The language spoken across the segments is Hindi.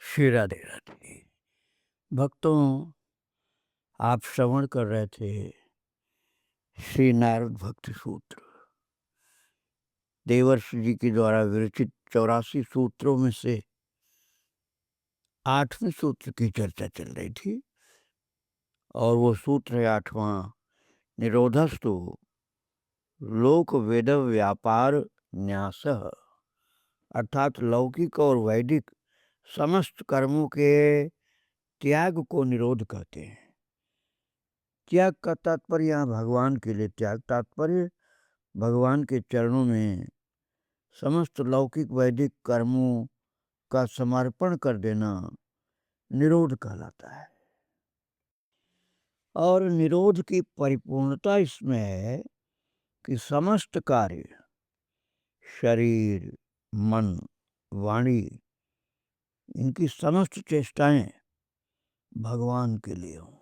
श्री राधे राधे। भक्तों, आप श्रवण कर रहे थे श्री नारद भक्ति सूत्र। देवर्षि जी के द्वारा विरचित 84 सूत्रों में से 8वें सूत्र की चर्चा चल रही थी और वो सूत्र है 8वां, निरोधस्तु लोक वेद व्यापार न्यासः, अर्थात लौकिक और वैदिक समस्त कर्मों के त्याग को निरोध कहते हैं। त्याग का तात्पर्य यहाँ भगवान के लिए त्याग, तात्पर्य भगवान के चरणों में समस्त लौकिक वैदिक कर्मों का समर्पण कर देना निरोध कहलाता है। और निरोध की परिपूर्णता इसमें है कि समस्त कार्य शरीर, मन, वाणी, इनकी समस्त चेष्टाएं भगवान के लिए हों।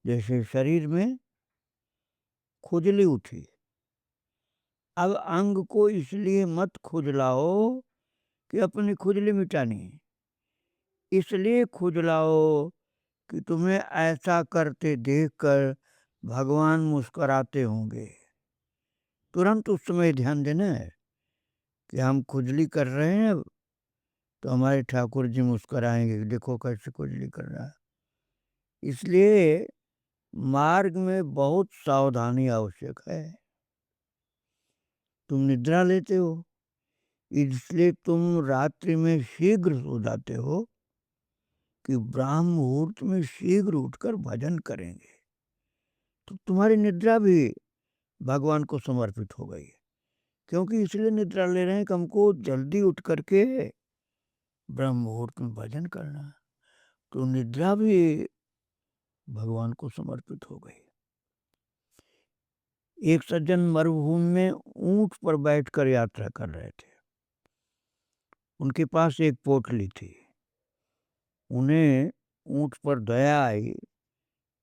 जैसे शरीर में खुजली उठी, अब अंग को इसलिए मत खुजलाओ कि अपनी खुजली मिटानी, इसलिए खुजलाओ कि तुम्हें ऐसा करते देखकर भगवान मुस्कुराते होंगे। तुरंत उस समय ध्यान देना है कि हम खुजली कर रहे हैं, अब तो हमारे ठाकुर जी मुस्कुराएंगे, देखो कैसे खुजली कर रहा है। इसलिए मार्ग में बहुत सावधानी आवश्यक है। तुम निद्रा लेते हो, इसलिए तुम रात्रि में शीघ्र सो जाते हो कि ब्राह्म मुहूर्त में शीघ्र उठकर भजन करेंगे, तो तुम्हारी निद्रा भी भगवान को समर्पित हो गई है। क्योंकि इसलिए निद्रा ले रहे हैं कि हमको जल्दी उठ करके ब्रह्म मुहूर्त में भजन करना है, तो निद्रा भी भगवान को समर्पित हो गई। एक सज्जन मरुभूमि में ऊंट पर बैठकर यात्रा कर रहे थे। उनके पास एक पोटली थी। उन्हें ऊंट पर दया आई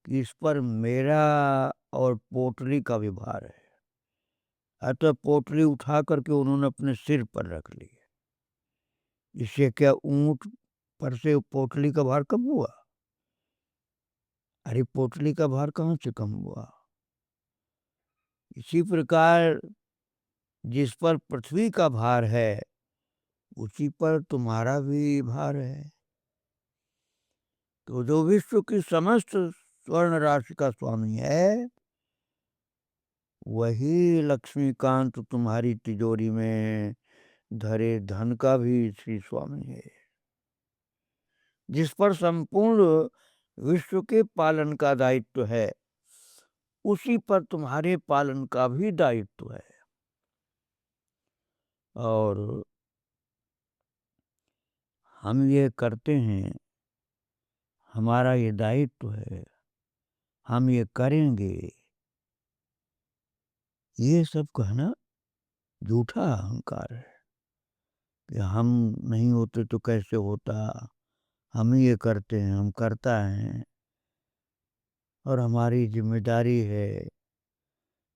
कि इस पर मेरा और पोटली का भी भार है, अतः पोटली उठा करके उन्होंने अपने सिर पर रख ली। इससे क्या ऊंट पर से पोटली का भार कम हुआ? अरे पोटली का भार कहाँ से कम हुआ? इसी प्रकार जिस पर पृथ्वी का भार है उसी पर तुम्हारा भी भार है। तो जो विश्व की समस्त स्वर्ण राशि का स्वामी है, वही लक्ष्मीकांत तुम्हारी तिजोरी में धरे धन का भी श्री स्वामी है। जिस पर संपूर्ण विश्व के पालन का दायित्व है, उसी पर तुम्हारे पालन का भी दायित्व है। और हम ये करते हैं, हमारा ये दायित्व है, हम ये करेंगे, ये सब कहना झूठा अहंकार है कि हम नहीं होते तो कैसे होता, हम ही ये करते हैं, हम करता हैं और हमारी जिम्मेदारी है,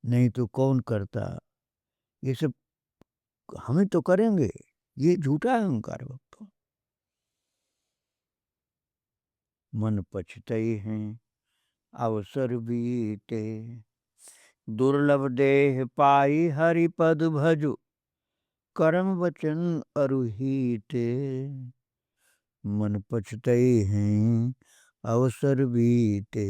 नहीं तो कौन करता, ये सब हम ही तो करेंगे, ये झूठा अहंकार भक्तों। मन पछतई हैं अवसर बीते, दुर्लभ देह पाई हरिपद भजु, कर्म वचन अरुहीते। मन पछतई हैं अवसर बीते,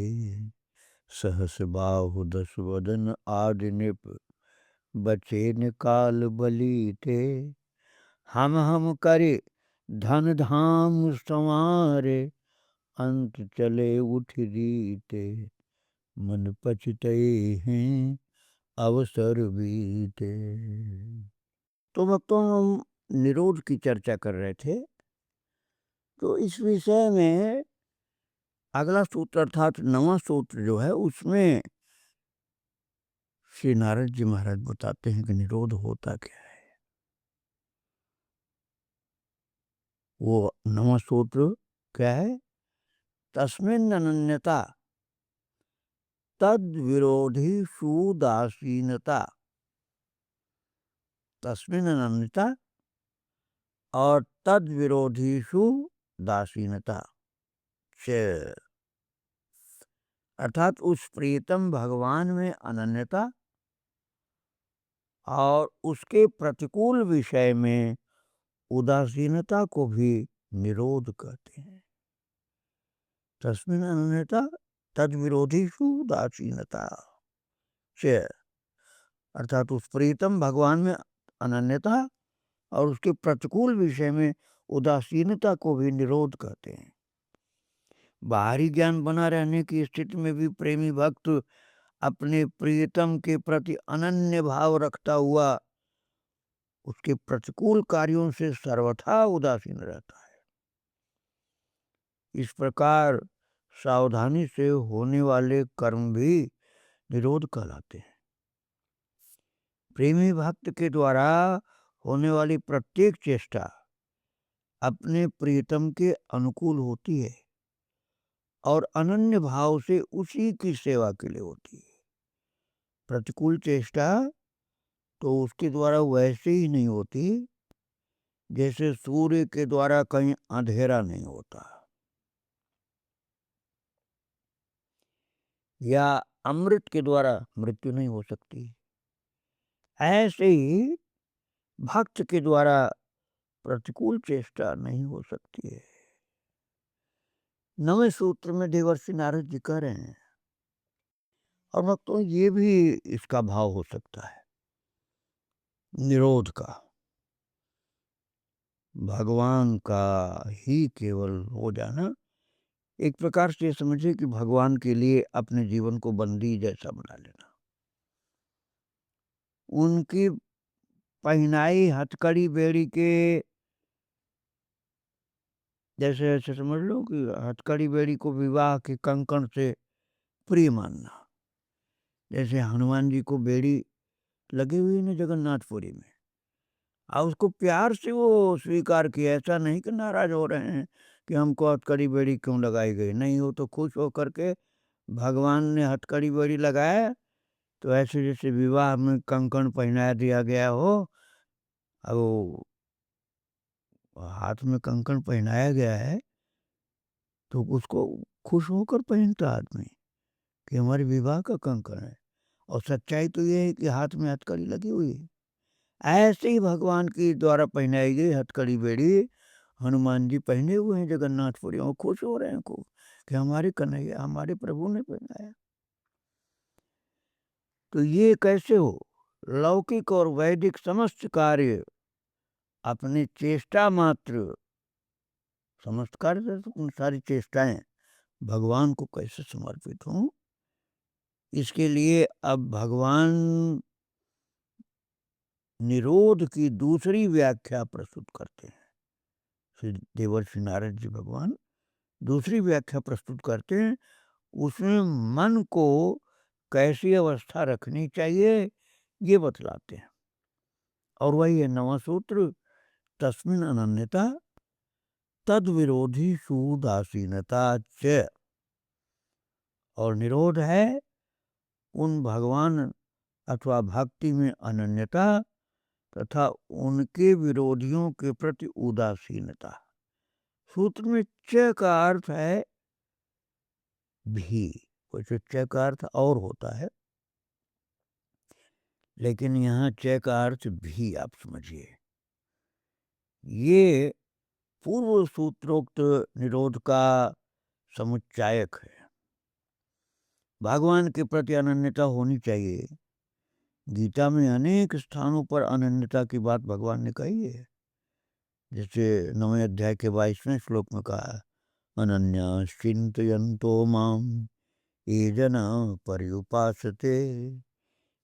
सहस बाहु दस वदन आदि निप, बचे न काल बलीते। हम करे धन धाम संवारे, अंत चले उठ रीते। मन पछतई हैं अवसर बीते। तो भक्तों, हम निरोध की चर्चा कर रहे थे, तो इस विषय में अगला सूत्र अर्थात 9वां सूत्र जो है, उसमें श्री नारद जी महाराज बताते हैं कि निरोध होता क्या है। वो 9वां सूत्र क्या है? तस्मिन् अनन्यता तद विरोधी सुदासीनता। तस्मिन् अनन्यता और तद विरोधीषु दासीनता च, अर्थात उस प्रियतम भगवान में अनन्यता और उसके प्रतिकूल विषय में उदासीनता को भी निरोध कहते हैं। तस्मिन् अनन्यता तद विरोधीषु उदासीनता च, अर्थात उस प्रियतम भगवान में अनन्यता और उसके प्रतिकूल विषय में उदासीनता को भी निरोध कहते हैं। बाहरी ज्ञान बना रहने की स्थिति में भी प्रेमी भक्त अपने प्रियतम के प्रति अनन्य भाव रखता हुआ उसके प्रतिकूल कार्यों से सर्वथा उदासीन रहता है। इस प्रकार सावधानी से होने वाले कर्म भी निरोध कहलाते हैं। प्रेमी भक्त के द्वारा होने वाली प्रत्येक चेष्टा अपने प्रियतम के अनुकूल होती है और अनन्य भाव से उसी की सेवा के लिए होती है। प्रतिकूल चेष्टा तो उसके द्वारा वैसे ही नहीं होती जैसे सूर्य के द्वारा कहीं अंधेरा नहीं होता, या अमृत के द्वारा मृत्यु नहीं हो सकती। ऐसे ही भक्त के द्वारा प्रतिकूल चेष्टा नहीं हो सकती है। 9वें सूत्र में देवर्षि नारद जी कह रहे हैं, और भक्तों ये भी इसका भाव हो सकता है निरोध का, भगवान का ही केवल हो जाना। एक प्रकार से समझे कि भगवान के लिए अपने जीवन को बंदी जैसा बना लेना, उनकी पहनाई हथकड़ी बेड़ी के जैसे ऐसे समझ लो कि हथकड़ी बेड़ी को विवाह के कंकण से प्रिय मानना। जैसे हनुमान जी को बेड़ी लगी हुई ना जगन्नाथपुरी में, और उसको प्यार से वो स्वीकार किया, ऐसा नहीं कि नाराज हो रहे हैं कि हमको हथकड़ी बेड़ी क्यों लगाई गई, नहीं, वो तो खुश होकर के भगवान ने हथकड़ी बेड़ी लगाया, तो ऐसे जैसे विवाह में कंकण पहना दिया गया हो, अब हाथ में कंकण पहनाया गया है तो उसको खुश होकर पहनता आदमी कि हमारे विवाह का कंकण है, और सच्चाई तो ये है कि हाथ में हथकड़ी लगी हुई है। ऐसे ही भगवान की द्वारा पहनाई गई हथकड़ी बेड़ी हनुमान जी पहने हुए हैं जगन्नाथपुरी, और खुश हो रहे हैं खूब कि हमारे कन्हैया, हमारे प्रभु ने पहनाया। तो ये कैसे हो? लौकिक और वैदिक समस्त कार्य अपनी चेष्टा मात्र, समस्त कार्य उन सारी चेष्टाएं भगवान को कैसे समर्पित हों, इसके लिए अब भगवान निरोध की दूसरी व्याख्या प्रस्तुत करते हैं। श्री देवर्षि नारद जी भगवान दूसरी व्याख्या प्रस्तुत करते हैं, उसमें मन को कैसी अवस्था रखनी चाहिए ये बतलाते हैं, और वही है 9वां सूत्र, तस्मिन् अनन्यता तद विरोधी सुदासीनता च, और निरोध है उन भगवान अथवा भक्ति में अनन्यता तथा उनके विरोधियों के प्रति उदासीनता। सूत्र में च का अर्थ है भी, वैसे च का अर्थ और होता है, लेकिन यहाँ च का अर्थ भी आप समझिए। ये पूर्व सूत्रोक्त निरोध का समुच्चायक है। भगवान के प्रति अनन्यता होनी चाहिए। गीता में अनेक स्थानों पर अनन्यता की बात भगवान ने कही है, जैसे 9वें अध्याय के 22वें श्लोक में कहा है, अनन्या चिंतयन्तो माम ये जना पर्युपासते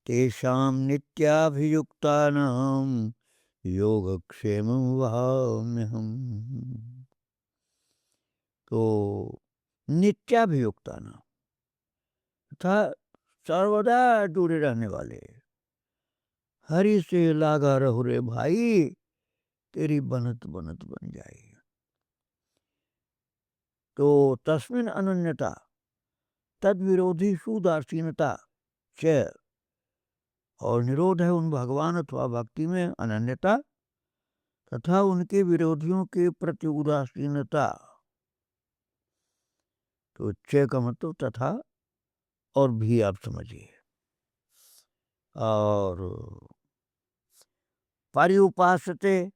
तेषां नित्याभियुक्तानां योगक्षेमं वहाम्यहम्। तो नित्याभियुक्तानां था सर्वदा जुड़े रहने वाले, हरि से लागा रहो रे भाई, तेरी बनत बनत बन जाएगी। तो तस्मिन् अनन्यता तद विरोधी सुदासीनता च, और निरोध है उन भगवान अथवा भक्ति में अनन्यता तथा उनके विरोधियों के प्रति उदासीनता। तो च का मतलब तथा और भी आप समझिए। और पर्युपासते,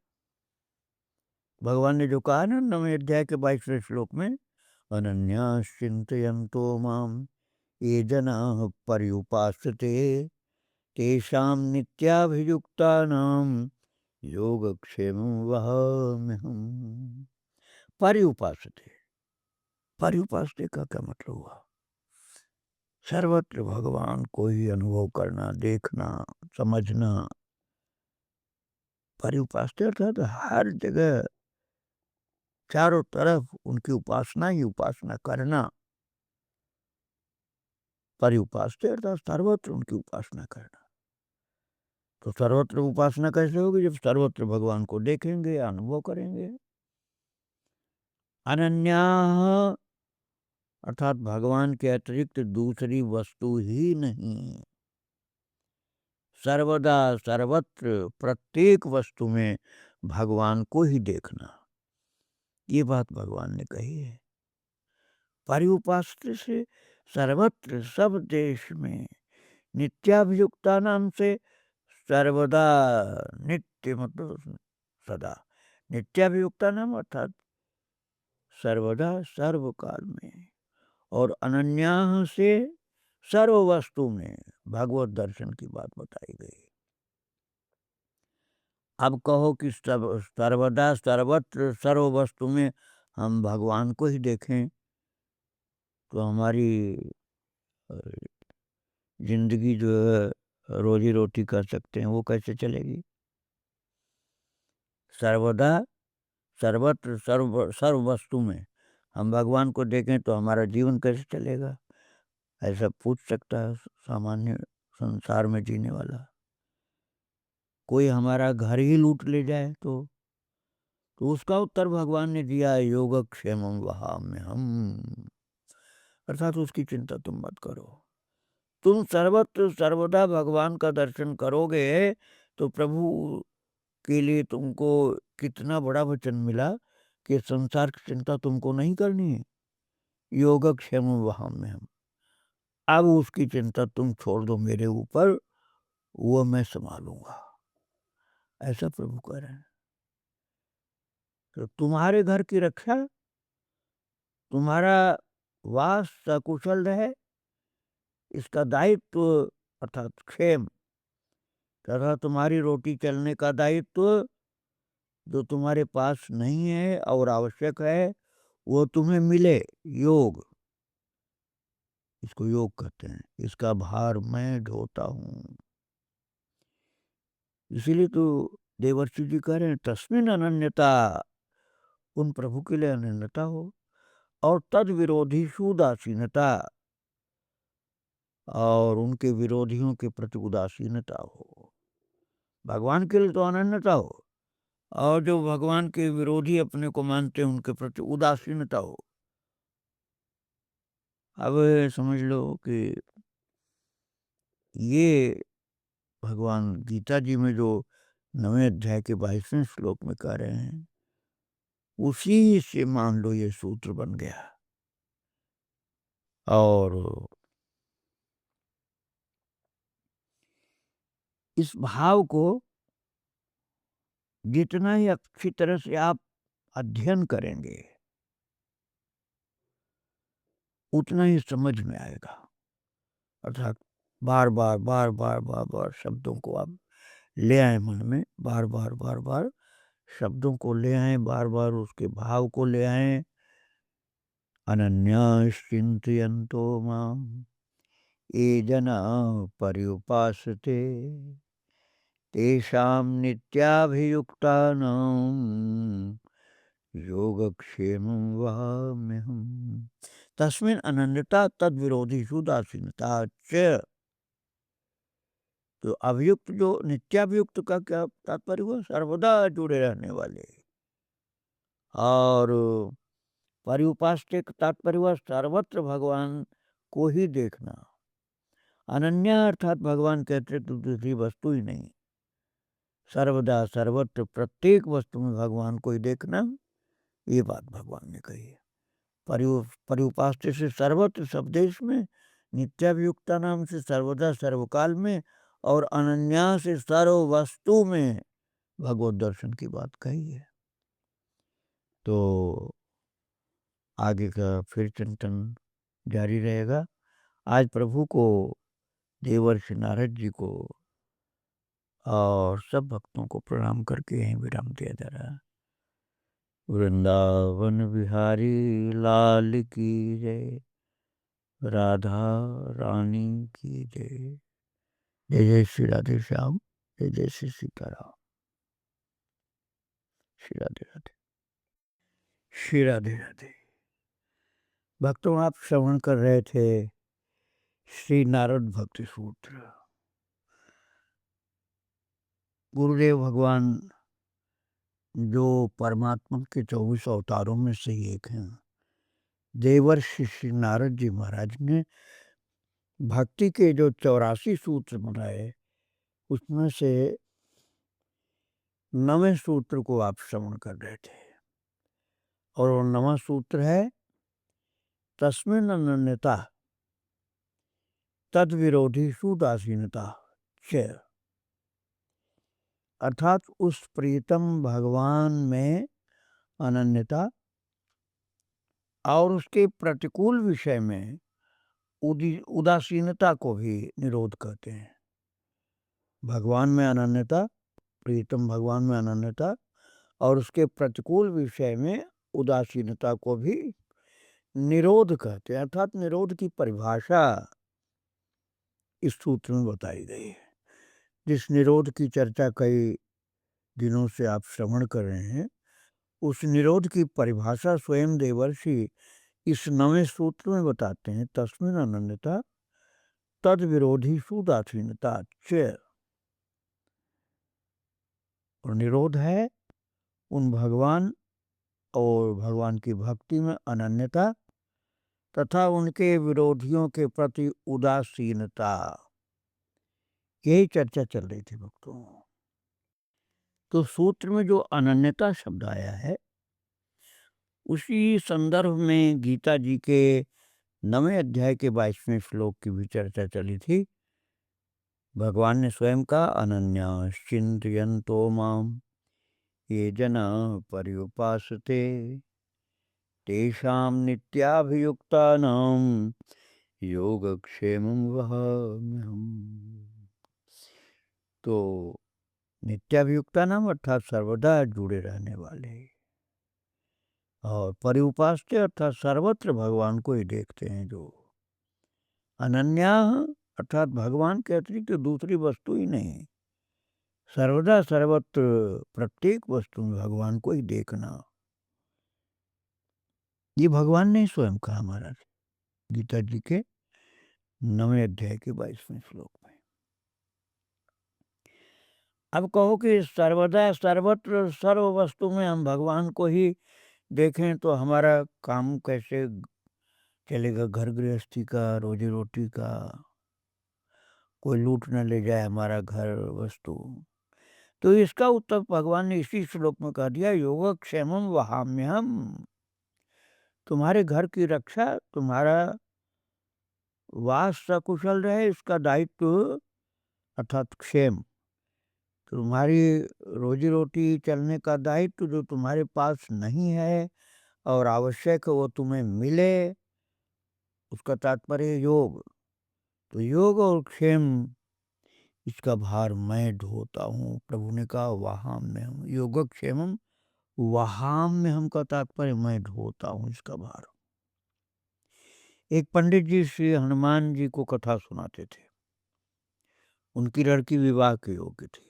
भगवान ने जो कहा ना 9वें अध्याय के 22वें श्लोक में, अनन्यास चिंतयन्तो माम ये जनाः पर्युपासते तेषां नित्याभियुक्तानां योगक्षेमं वहाम्यहम्। पर्युपासते, पर्युपासते का क्या मतलब हुआ? सर्वत्र भगवान को ही अनुभव करना, देखना, समझना। पर्युपासते अर्थात हर जगह चारों तरफ उनकी उपासना ही उपासना करना। पर्युपासते अर्थात सर्वत्र उनकी उपासना करना। तो सर्वत्र उपासना कैसे होगी? जब सर्वत्र भगवान को देखेंगे, अनुभव करेंगे। अनन्या अर्थात भगवान के अतिरिक्त दूसरी वस्तु ही नहीं। सर्वदा सर्वत्र प्रत्येक वस्तु में भगवान को ही देखना, ये बात भगवान ने कही है। पर्युपासते से सर्वत्र सब देश में, नित्याभियुक्ता नाम से सर्वदा, नित्य मतलब सदा, नित्याभियुक्ता नाम अर्थात सर्वदा सर्वकाल में, और अनन्या से सर्व वस्तु में भगवत दर्शन की बात बताई गई। अब कहो कि सर्वदा सर्वत्र सर्व वस्तु में हम भगवान को ही देखें, तो हमारी जिंदगी जो है रोजी रोटी कर सकते हैं वो कैसे चलेगी? सर्वदा सर्वत्र सर्व वस्तु में हम भगवान को देखें तो हमारा जीवन कैसे चलेगा? ऐसा पूछ सकता है सामान्य संसार में जीने वाला। कोई हमारा घर ही लूट ले जाए तो उसका उत्तर भगवान ने दिया, योगक्षेमं वहाम्यहम्। अर्थात उसकी चिंता तुम मत करो। तुम सर्वत्र सर्वदा भगवान का दर्शन करोगे तो प्रभु के लिए तुमको कितना बड़ा वचन मिला कि संसार की चिंता तुमको नहीं करनी है। योगक्षेमं वहाम्यहम्। अब उसकी चिंता तुम छोड़ दो मेरे ऊपर, वो मैं संभालूंगा, ऐसा प्रभु कह रहे हैं। तो तुम्हारे घर की रक्षा, तुम्हारा वास सकुशल रहे, इसका दायित्व अर्थात क्षेम तथा तुम्हारी रोटी चलने का दायित्व जो तुम्हारे पास नहीं है और आवश्यक है वो तुम्हें मिले। योग, इसको योग कहते हैं। इसका भार मैं ढोता हूँ। इसीलिए तो देवर्षि जी कह रहे हैं तस्मिन अनन्यता, उन प्रभु के लिए अनन्यता हो, और तद विरोधी उदासीनता, और उनके विरोधियों के प्रति उदासीनता हो। भगवान के लिए तो अनन्यता हो, और जो भगवान के विरोधी अपने को मानते हैं उनके प्रति उदासीनता हो। अब समझ लो कि ये भगवान गीता जी में जो 9वें अध्याय के 22वें श्लोक में कह रहे हैं, उसी से मान लो ये सूत्र बन गया। और इस भाव को जितना ही अच्छी तरह से आप अध्ययन करेंगे उतना ही समझ में आएगा। अर्थात बार बार बार बार बार बार शब्दों को आप ले आए मन में, बार बार बार बार शब्दों को ले आए, बार बार उसके भाव को ले आए। अनन्यास चिंतयन्तो माम ये जना पर्युपासते तेषां नित्याभियुक्तानां योगक्षेमं वहाम्यहम्। तस्मिन् अनन्यता तद विरोधी उदासीनता च। तो अभियुक्त जो नित्याभियुक्त का क्या तात्पर्य हुआ? सर्वदा जुड़े रहने वाले। और पर्युपासते का तात्पर्य हुआ सर्वत्र भगवान को ही देखना। अनन्या अर्थात भगवान के अतिरिक्त दूसरी वस्तु ही नहीं। सर्वदा सर्वत्र प्रत्येक वस्तु में भगवान को ही देखना, ये बात भगवान ने कही है। पर्युपास्ते से सर्वत्र सब देश में, नित्याभियुक्ता नाम से सर्वदा सर्वकाल में, और अनन्या से सर्व वस्तु में भगवत दर्शन की बात कही है। तो आगे का फिर चिंतन जारी रहेगा। आज प्रभु को, देवर्षि नारद जी को और सब भक्तों को प्रणाम करके यहीं विराम दिया जा रहा है। वृंदावन बिहारी लाल की जय, राधा रानी की जय। जय जय श्री राधे श्याम, जय जय श्री सीताराम। श्री राधे राधे, श्री राधे राधे। भक्तों, आप श्रवण कर रहे थे श्री नारद भक्ति सूत्र। गुरुदेव भगवान जो परमात्मा के 24 अवतारों में से एक हैं, देवर्षि श्री नारद जी महाराज ने भक्ति के जो 84 सूत्र बनाए, उसमें से 9वें सूत्र को आप श्रवण कर रहे थे। और वो 9वां सूत्र है तस्मिन् अनन्यता तद विरोधी सुदासीनता च, अर्थात उस प्रीतम भगवान में अनन्यता और उसके प्रतिकूल विषय में उदासीनता को भी निरोध करते हैं। भगवान में अनन्यता, प्रीतम भगवान में अनन्यता, और उसके प्रतिकूल विषय में उदासीनता को भी निरोध कहते हैं। अर्थात निरोध की परिभाषा इस सूत्र में बताई गई है। जिस निरोध की चर्चा कई दिनों से आप श्रवण कर रहे हैं, उस निरोध की परिभाषा स्वयं देवर्षि इस 9वें सूत्र में बताते हैं। तस्मिन् अनन्यता तद विरोधी सुदासीनता च, और निरोध है उन भगवान और भगवान की भक्ति में अनन्यता तथा उनके विरोधियों के प्रति उदासीनता। यही चर्चा चल रही थी भक्तों। तो सूत्र में जो अनन्यता शब्द आया है, उसी संदर्भ में गीता जी के 9वें अध्याय के 22वें श्लोक की भी चर्चा चली थी। भगवान ने स्वयं कहा, अनन्याश्चिन्तयन्तो माम ये जना पर्युपासते तेषां नित्याभियुक्तानां योगक्षेमं वहाम्यहम्। तो नित्याभियुक्तानां अर्थात सर्वदा जुड़े रहने वाले, और पर्युपास्ते अर्थात सर्वत्र भगवान को ही देखते हैं जो। अनन्या अर्थात भगवान के अतिरिक्त दूसरी वस्तु ही नहीं, सर्वदा सर्वत्र प्रत्येक वस्तु में भगवान को ही देखना। ये भगवान ने स्वयं कहा महाराज गीता जी के 9वें अध्याय के 22वें श्लोक में। अब कहो कि सर्वदा सर्वत्र सर्व वस्तु में हम भगवान को ही देखें तो हमारा काम कैसे चलेगा? घर गृहस्थी का, रोजी रोटी का, कोई लूट न ले जाए हमारा घर वस्तु। तो इसका उत्तर भगवान ने इसी श्लोक में कह दिया, योगक्षेमं वहाम्यहम्। तुम्हारे घर की रक्षा, तुम्हारा वास सकुशल रहे, इसका दायित्व अर्थात क्षेम, तुम्हारी रोजी रोटी चलने का दायित्व जो तुम्हारे पास नहीं है और आवश्यक वो तुम्हें मिले, उसका तात्पर्य योग। तो योग और क्षेम, इसका भार मैं ढोता हूँ। प्रभु ने कहा वहाम में हम, योगक्षेमम वहाम में हम का तात्पर्य मैं ढोता हूँ इसका भार। एक पंडित जी श्री हनुमान जी को कथा सुनाते थे। उनकी लड़की विवाह के योग्य थी।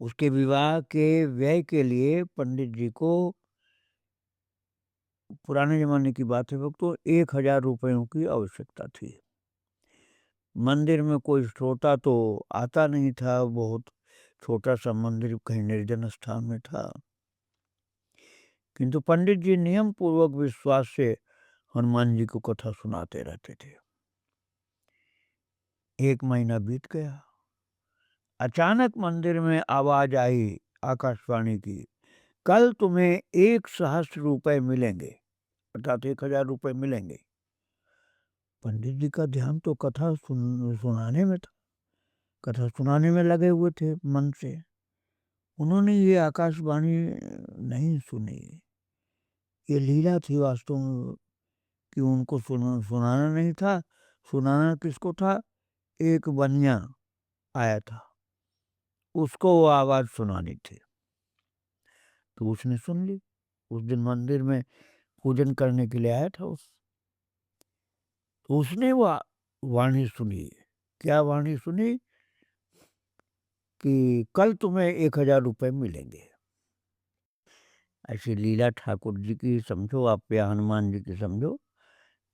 उसके विवाह के व्यय के लिए पंडित जी को, पुराने जमाने की बात है वक्त, तो 1000 रुपयों की आवश्यकता थी। मंदिर में कोई श्रोता तो आता नहीं था, बहुत छोटा सा मंदिर कहीं निर्जन स्थान में था। किंतु पंडित जी नियम पूर्वक विश्वास से हनुमान जी को कथा सुनाते रहते थे। 1 महीना बीत गया, अचानक मंदिर में आवाज आई आकाशवाणी की, कल तुम्हें 1,000 रुपए मिलेंगे, अर्थात 1,000 रुपए मिलेंगे। पंडित जी का ध्यान तो कथा सुनाने में था, कथा सुनाने में लगे हुए थे मन से। उन्होंने ये आकाशवाणी नहीं सुनी। ये लीला थी वास्तव में कि उनको सुनाना नहीं था। सुनाना किसको था? एक बनिया आया था, उसको वो आवाज सुनानी थी। तो उसने सुन ली। उस दिन मंदिर में पूजन करने के लिए आया था तो उसने वो वाणी सुनी। क्या वाणी सुनी? कि कल तुम्हें 1,000 रुपए मिलेंगे। ऐसी लीला ठाकुर जी की समझो आप, या हनुमान जी की समझो,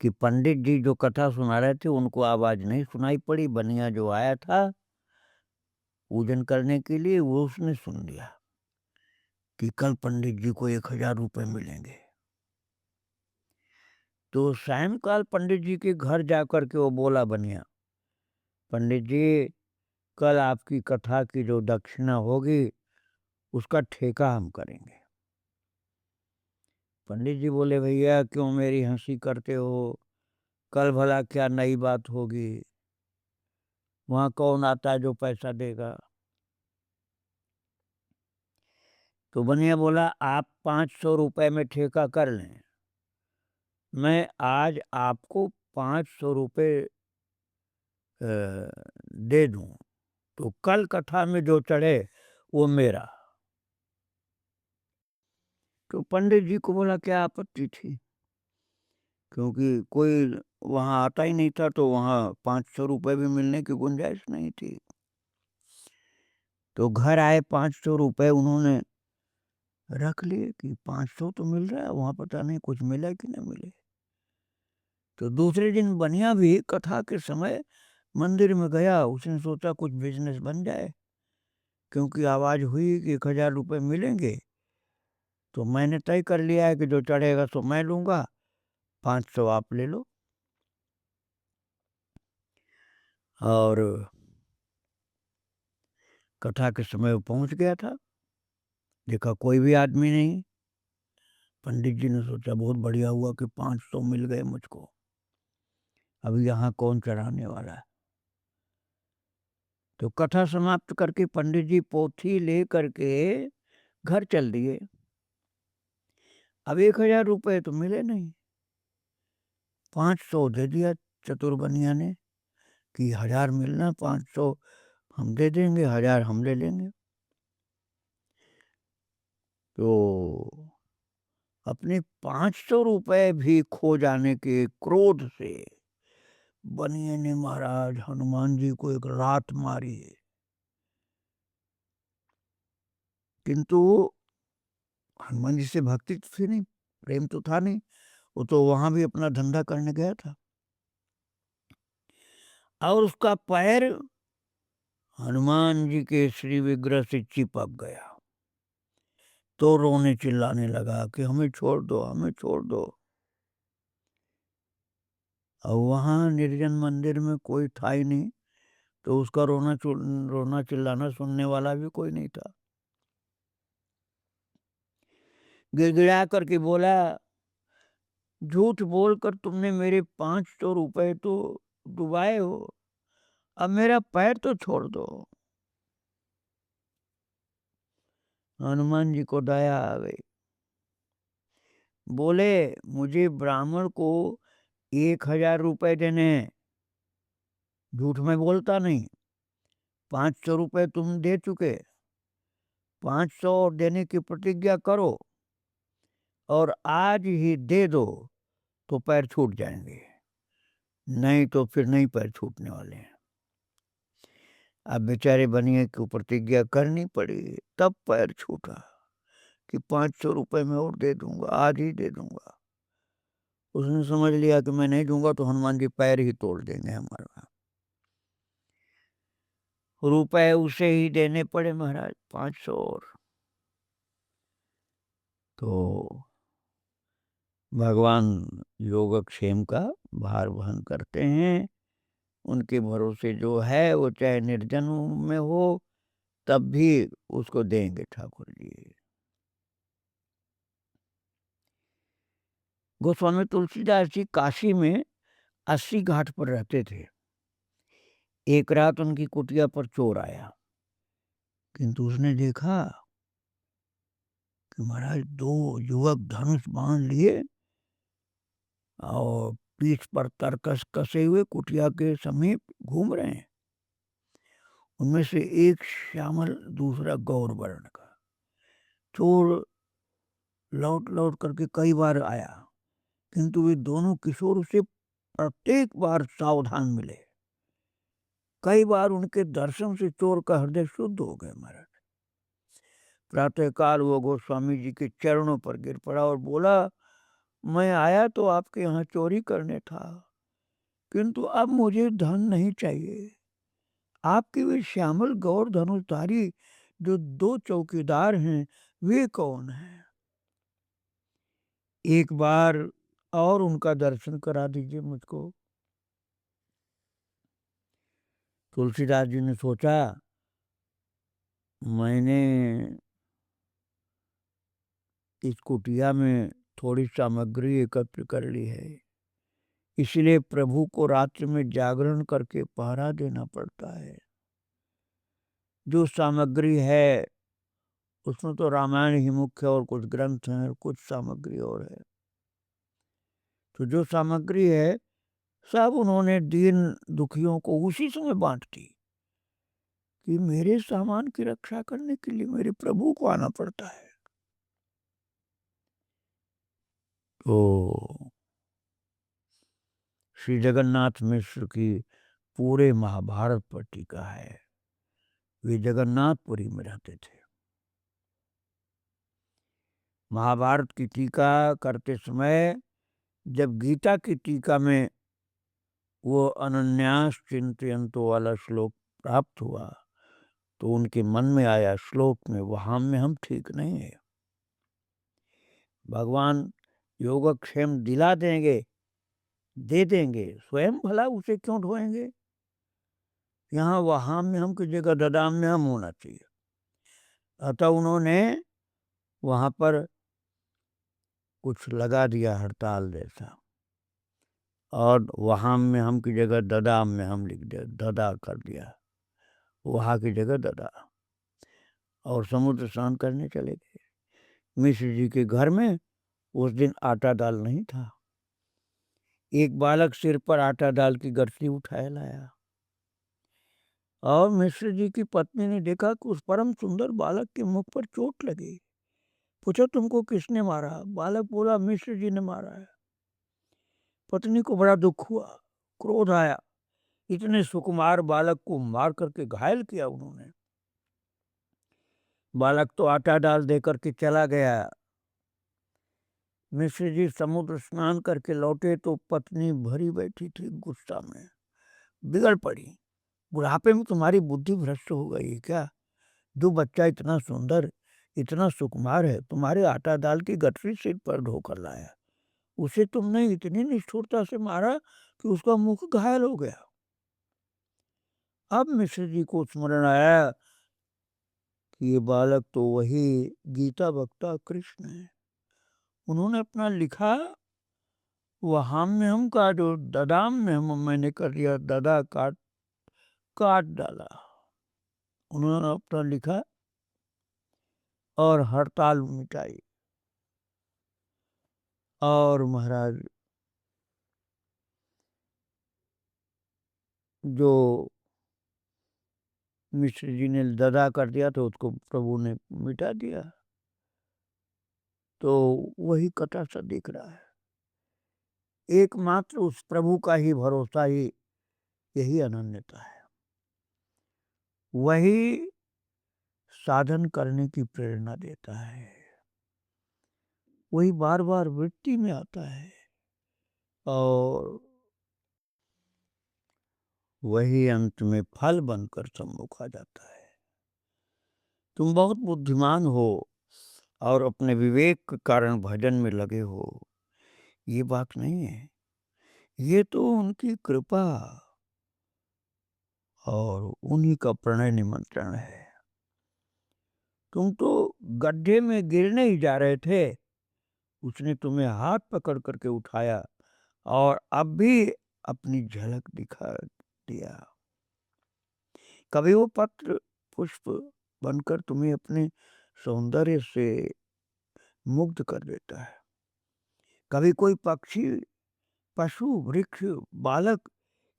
कि पंडित जी जो कथा सुना रहे थे उनको आवाज नहीं सुनाई पड़ी। बनिया जो आया था पूजन करने के लिए, वो उसने सुन लिया कि कल पंडित जी को 1,000 रुपए मिलेंगे। तो सायंकाल पंडित जी के घर जाकर के वो बोला बनिया, पंडित जी कल आपकी कथा की जो दक्षिणा होगी उसका ठेका हम करेंगे। पंडित जी बोले, भैया क्यों मेरी हंसी करते हो? कल भला क्या नई बात होगी? वहां कौन आता है जो पैसा देगा? तो बनिया बोला, आप 500 रुपए में ठेका कर लें, मैं आज आपको 500 रुपए दे दूं, तो कल कथा में जो चढ़े वो मेरा। तो पंडित जी को बोला क्या आपत्ति थी, क्योंकि कोई वहां आता ही नहीं था, तो वहां 500 रुपए भी मिलने की गुंजाइश नहीं थी। तो घर आए 500 रुपए उन्होंने रख लिए कि 500 तो मिल रहा है, वहां पता नहीं कुछ मिला कि नहीं मिले। तो दूसरे दिन बनिया भी कथा के समय मंदिर में गया। उसने सोचा कुछ बिजनेस बन जाए, क्योंकि आवाज हुई कि 1,000 रुपए मिलेंगे। तो मैंने तय कर लिया है कि जो चढ़ेगा तो मैं लूंगा, 500 आप ले लो। और कथा के समय वो पहुंच गया था, देखा कोई भी आदमी नहीं। पंडित जी ने सोचा बहुत बढ़िया हुआ कि 500 मिल गए मुझको, अभी यहाँ कौन चढ़ाने वाला है। तो कथा समाप्त करके पंडित जी पोथी ले करके घर चल दिए। अब 1,000 रुपए तो मिले नहीं, 500 दे दिया चतुर बनिया ने कि 1,000 मिलना, 500 हम दे देंगे, 1,000 हम ले लेंगे। तो अपने 500 रुपए भी खो जाने के क्रोध से बनिए ने महाराज हनुमान जी को एक लात मारी। किंतु हनुमान जी से भक्ति तो थी नहीं, प्रेम तो था नहीं, वो तो वहां भी अपना धंधा करने गया था। और उसका पैर हनुमान जी के श्री विग्रह से चिपक गया। तो रोने चिल्लाने लगा कि हमें छोड़ दो, हमें छोड़ दो। और वहां निर्जन मंदिर में कोई था ही नहीं, तो उसका रोना चिल्लाना सुनने वाला भी कोई नहीं था। गिड़गिड़ा करके बोला, झूठ बोलकर तुमने मेरे 500 रुपए तो डुबाए हो, अब मेरा पैर तो छोड़ दो। हनुमान जी को दया आ गई। बोले, मुझे ब्राह्मण को 1,000 रुपए देने हैं, झूठ में बोलता नहीं। 500 रुपए तुम दे चुके, 500 और देने की प्रतिज्ञा करो, और आज ही दे दो तो पैर छूट जाएंगे, नहीं तो फिर नहीं पैर छूटने वाले हैं। अब बेचारे बनिए को प्रतिज्ञा करनी पड़ी, तब पैर छूटा कि 500 रुपए में और दे दूंगा, आज ही दे दूंगा। उसने समझ लिया कि मैं नहीं दूंगा तो हनुमान जी पैर ही तोड़ देंगे हमारा। रुपए उसे ही देने पड़े महाराज, 500 और। तो भगवान योगक्षेम का भार वहन करते हैं। उनके भरोसे जो है वो चाहे निर्जन में हो तब भी उसको देंगे ठाकुर जी। गोस्वामी तुलसीदास जी काशी में 80 घाट पर रहते थे। एक रात उनकी कुटिया पर चोर आया, किंतु उसने देखा कि महाराज 2 युवक धनुष बांध लिए और पीठ पर तरकस कसे हुए कुटिया के समीप घूम रहे हैं। उनमें से एक श्यामल, दूसरा गौर वर्ण का। चोर लौट लौट करके कई बार आया, किंतु वे दोनों किशोर से प्रत्येक बार सावधान मिले। कई बार उनके दर्शन से चोर का हृदय शुद्ध हो गया महाराज। प्रातःकाल वो गोस्वामी जी के चरणों पर गिर पड़ा और बोला, मैं आया तो आपके यहाँ चोरी करने था, किंतु अब मुझे धन नहीं चाहिए। आपके वे श्यामल गौर धनुषधारी जो 2 चौकीदार हैं, वे कौन हैं? एक बार और उनका दर्शन करा दीजिए मुझको। तुलसीदास जी ने सोचा, मैंने इस कुटिया में थोड़ी सामग्री एकत्र कर ली है, इसलिए प्रभु को रात्रि में जागरण करके पहरा देना पड़ता है। जो सामग्री है उसमें तो रामायण ही मुख्य, और कुछ ग्रंथ हैं, कुछ सामग्री और है। तो जो सामग्री है सब उन्होंने दीन दुखियों को उसी समय बांट दी, कि मेरे सामान की रक्षा करने के लिए मेरे प्रभु को आना पड़ता है। तो श्री जगन्नाथ मिश्र की पूरे महाभारत पर टीका है। वे जगन्नाथपुरी में रहते थे। महाभारत की टीका करते समय जब गीता की टीका में वो अनन्यास चिंतयन्तो वाला श्लोक प्राप्त हुआ, तो उनके मन में आया, श्लोक में वहां में हम ठीक नहीं है। भगवान योगक्षेम दिला देंगे, दे देंगे, स्वयं भला उसे क्यों ढोएंगे? यहाँ वहां में हम की जगह ददाम में हम होना चाहिए। अतः उन्होंने वहां पर कुछ लगा दिया हड़ताल जैसा, और वहां में हम की जगह ददाम में हम लिख दिया, ददा कर दिया, वहां की जगह ददा, और समुद्र स्नान करने चले गए। मिश्र जी के घर में उस दिन आटा दाल नहीं था। एक बालक सिर पर आटा दाल की गठरी उठाए लाया, और मिश्र जी की पत्नी ने देखा कि उस परम सुंदर बालक के मुख पर चोट लगी। पूछा, तुमको किसने मारा? बालक बोला, मिश्र जी ने मारा है। पत्नी को बड़ा दुख हुआ, क्रोध आया। इतने सुकुमार बालक को मार करके घायल किया उन्होंने। बालक तो आटा डाल दे करके चला गया। मिश्र जी समुद्र स्नान करके लौटे तो पत्नी भरी बैठी थी गुस्सा में, बिगड़ पड़ी। बुढ़ापे में तुम्हारी बुद्धि भ्रष्ट हो गई है क्या? जो बच्चा इतना सुंदर, इतना सुकुमार है, तुम्हारे आटा दाल की गठरी सिर पर ढोकर लाया, उसे तुमने इतनी निष्ठुरता से मारा कि उसका मुख घायल हो गया। अब मिश्र जी को स्मरण आया कि ये बालक तो वही गीता वक्ता कृष्ण है। उन्होंने अपना लिखा, वहां में हम का जो ददाम में हम मैंने कर दिया, ददा काट काट डाला। उन्होंने अपना लिखा और हड़ताल मिटाई। और महाराज जो मिश्र जी ने ददा कर दिया तो उसको प्रभु ने मिटा दिया। तो वही कथा सा दिख रहा है। एकमात्र उस प्रभु का ही भरोसा ही, यही अनन्यता है। वही साधन करने की प्रेरणा देता है, वही बार बार वृत्ति में आता है, और वही अंत में फल बनकर सम्मुख आ जाता है। तुम बहुत बुद्धिमान हो और अपने विवेक के कारण भजन में लगे हो, ये बात नहीं है। ये तो उनकी कृपा और उन्हीं का प्रणय निमंत्रण है। तुम तो गड्ढे में गिरने ही जा रहे थे, उसने तुम्हें हाथ पकड़ करके उठाया और अब भी अपनी झलक दिखा दिया। कभी वो पत्र पुष्प बनकर तुम्हें अपने सौंदर्य से मुग्ध कर देता है, कभी कोई पक्षी, पशु, वृक्ष, बालक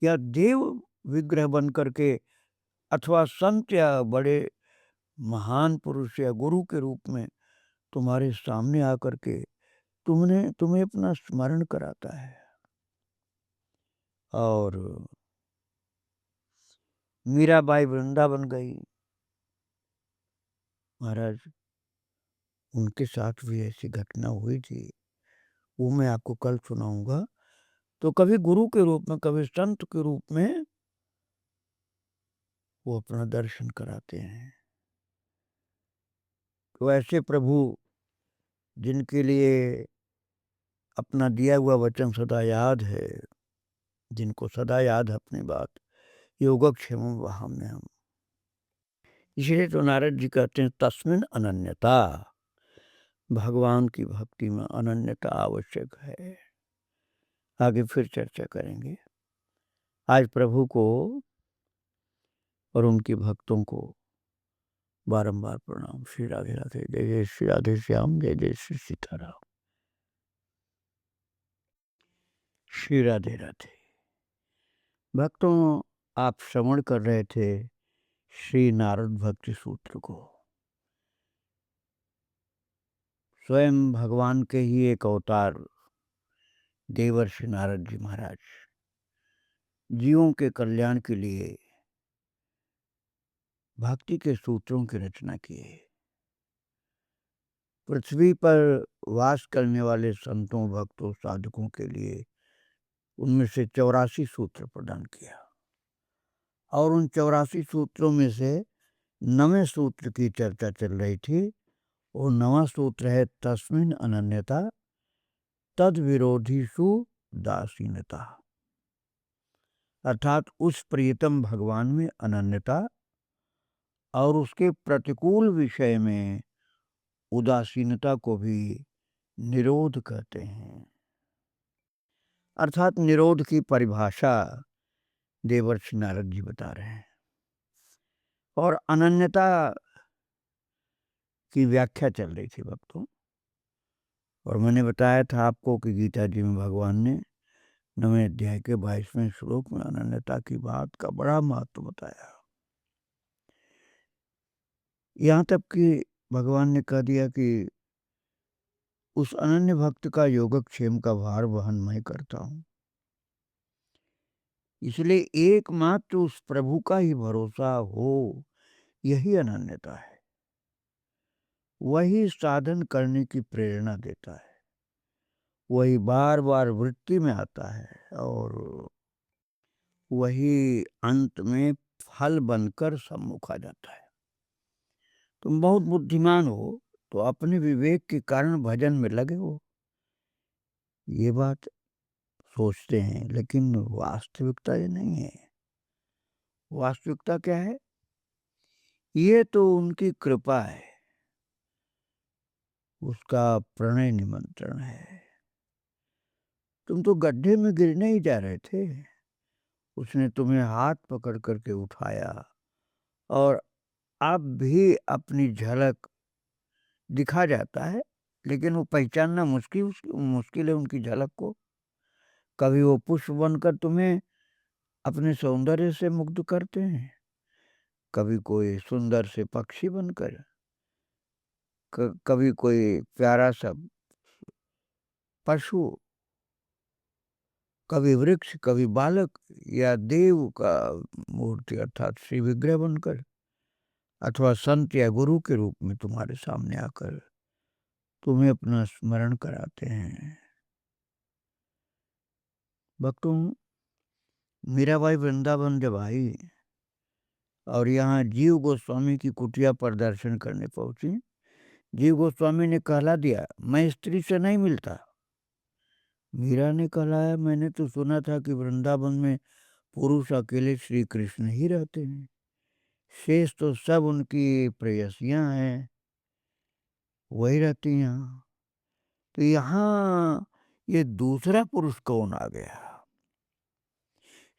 या देव विग्रह बन करके अथवा संत या बड़े महान पुरुष या गुरु के रूप में तुम्हारे सामने आकर के तुम्हें अपना स्मरण कराता है। और मीराबाई वृंदावन गई, महाराज उनके साथ भी ऐसी घटना हुई थी, वो मैं आपको कल सुनाऊंगा। तो कभी गुरु के रूप में, कभी संत के रूप में वो अपना दर्शन कराते हैं। तो ऐसे प्रभु जिनके लिए अपना दिया हुआ वचन सदा याद है, जिनको सदा याद है अपनी बात, योगक्षेम वहां में हम, इसलिए तो नारद जी कहते हैं तस्मिन अनन्यता, भगवान की भक्ति में अनन्यता आवश्यक है। आगे फिर चर्चा करेंगे। आज प्रभु को और उनके भक्तों को बारंबार प्रणाम। श्री राधे राधे। जय जय श्री राधे श्याम, जय जय श्री सीताराम। श्री राधे राधे। भक्तों, आप श्रवण कर रहे थे श्री नारद भक्ति सूत्र को। स्वयं भगवान के ही एक अवतार देवर्षि नारद जी महाराज जीवों के कल्याण के लिए भक्ति के सूत्रों की रचना किए। पृथ्वी पर वास करने वाले संतों, भक्तों, साधकों के लिए उनमें से 84 सूत्र प्रदान किया और उन 84 सूत्रों में से 9वें सूत्र की चर्चा चल रही थी। वो 9वां सूत्र है तस्मिन अनन्यता तद विरोधीषु दासीनता, अर्थात उस प्रियतम भगवान में अनन्यता और उसके प्रतिकूल विषय में उदासीनता को भी निरोध कहते हैं। अर्थात निरोध की परिभाषा देवर्षि नारद जी बता रहे हैं और अनन्यता की व्याख्या चल रही थी भक्तों। और मैंने बताया था आपको कि गीता जी में भगवान ने 9वें अध्याय के 22वें श्लोक में अनन्यता की बात का बड़ा महत्व बताया। यहाँ तक कि भगवान ने कह दिया कि उस अनन्य भक्त का योगक्षेम का भार वहन मैं करता हूँ, इसलिए एकमात्र उस प्रभु का ही भरोसा हो, यही अनन्यता है। वही साधन करने की प्रेरणा देता है, वही बार बार वृत्ति में आता है और वही अंत में फल बनकर सम्मुख आ जाता है। तुम बहुत बुद्धिमान हो तो अपने विवेक के कारण भजन में लगे हो, ये बात सोचते हैं, लेकिन वास्तविकता ये नहीं है। वास्तविकता क्या है? ये तो उनकी कृपा है, उसका प्रणय निमंत्रण है। तुम तो गड्ढे में गिरने ही जा रहे थे, उसने तुम्हें हाथ पकड़ करके उठाया और अब भी अपनी झलक दिखा जाता है, लेकिन वो पहचानना मुश्किल है उनकी झलक को। कभी वो पुष्प बनकर तुम्हें अपने सौंदर्य से मुग्ध करते हैं, कभी कोई सुंदर से पक्षी बनकर, कभी कोई प्यारा सा पशु, कभी वृक्ष, कभी बालक या देव का मूर्ति अर्थात श्री विग्रह बनकर, अथवा संत या गुरु के रूप में तुम्हारे सामने आकर तुम्हें अपना स्मरण कराते हैं। भक्तों, मीराबाई वृंदावन जब आई और यहाँ जीव गोस्वामी की कुटिया पर दर्शन करने पहुंची, जीव गोस्वामी ने कहला दिया, मैं स्त्री से नहीं मिलता। मीरा ने कहलाया, मैंने तो सुना था कि वृंदावन में पुरुष अकेले श्री कृष्ण ही रहते हैं, शेष तो सब उनकी प्रेयसियां हैं। वही रहती हैं यहाँ। तो यहाँ ये दूसरा पुरुष कौन आ गया?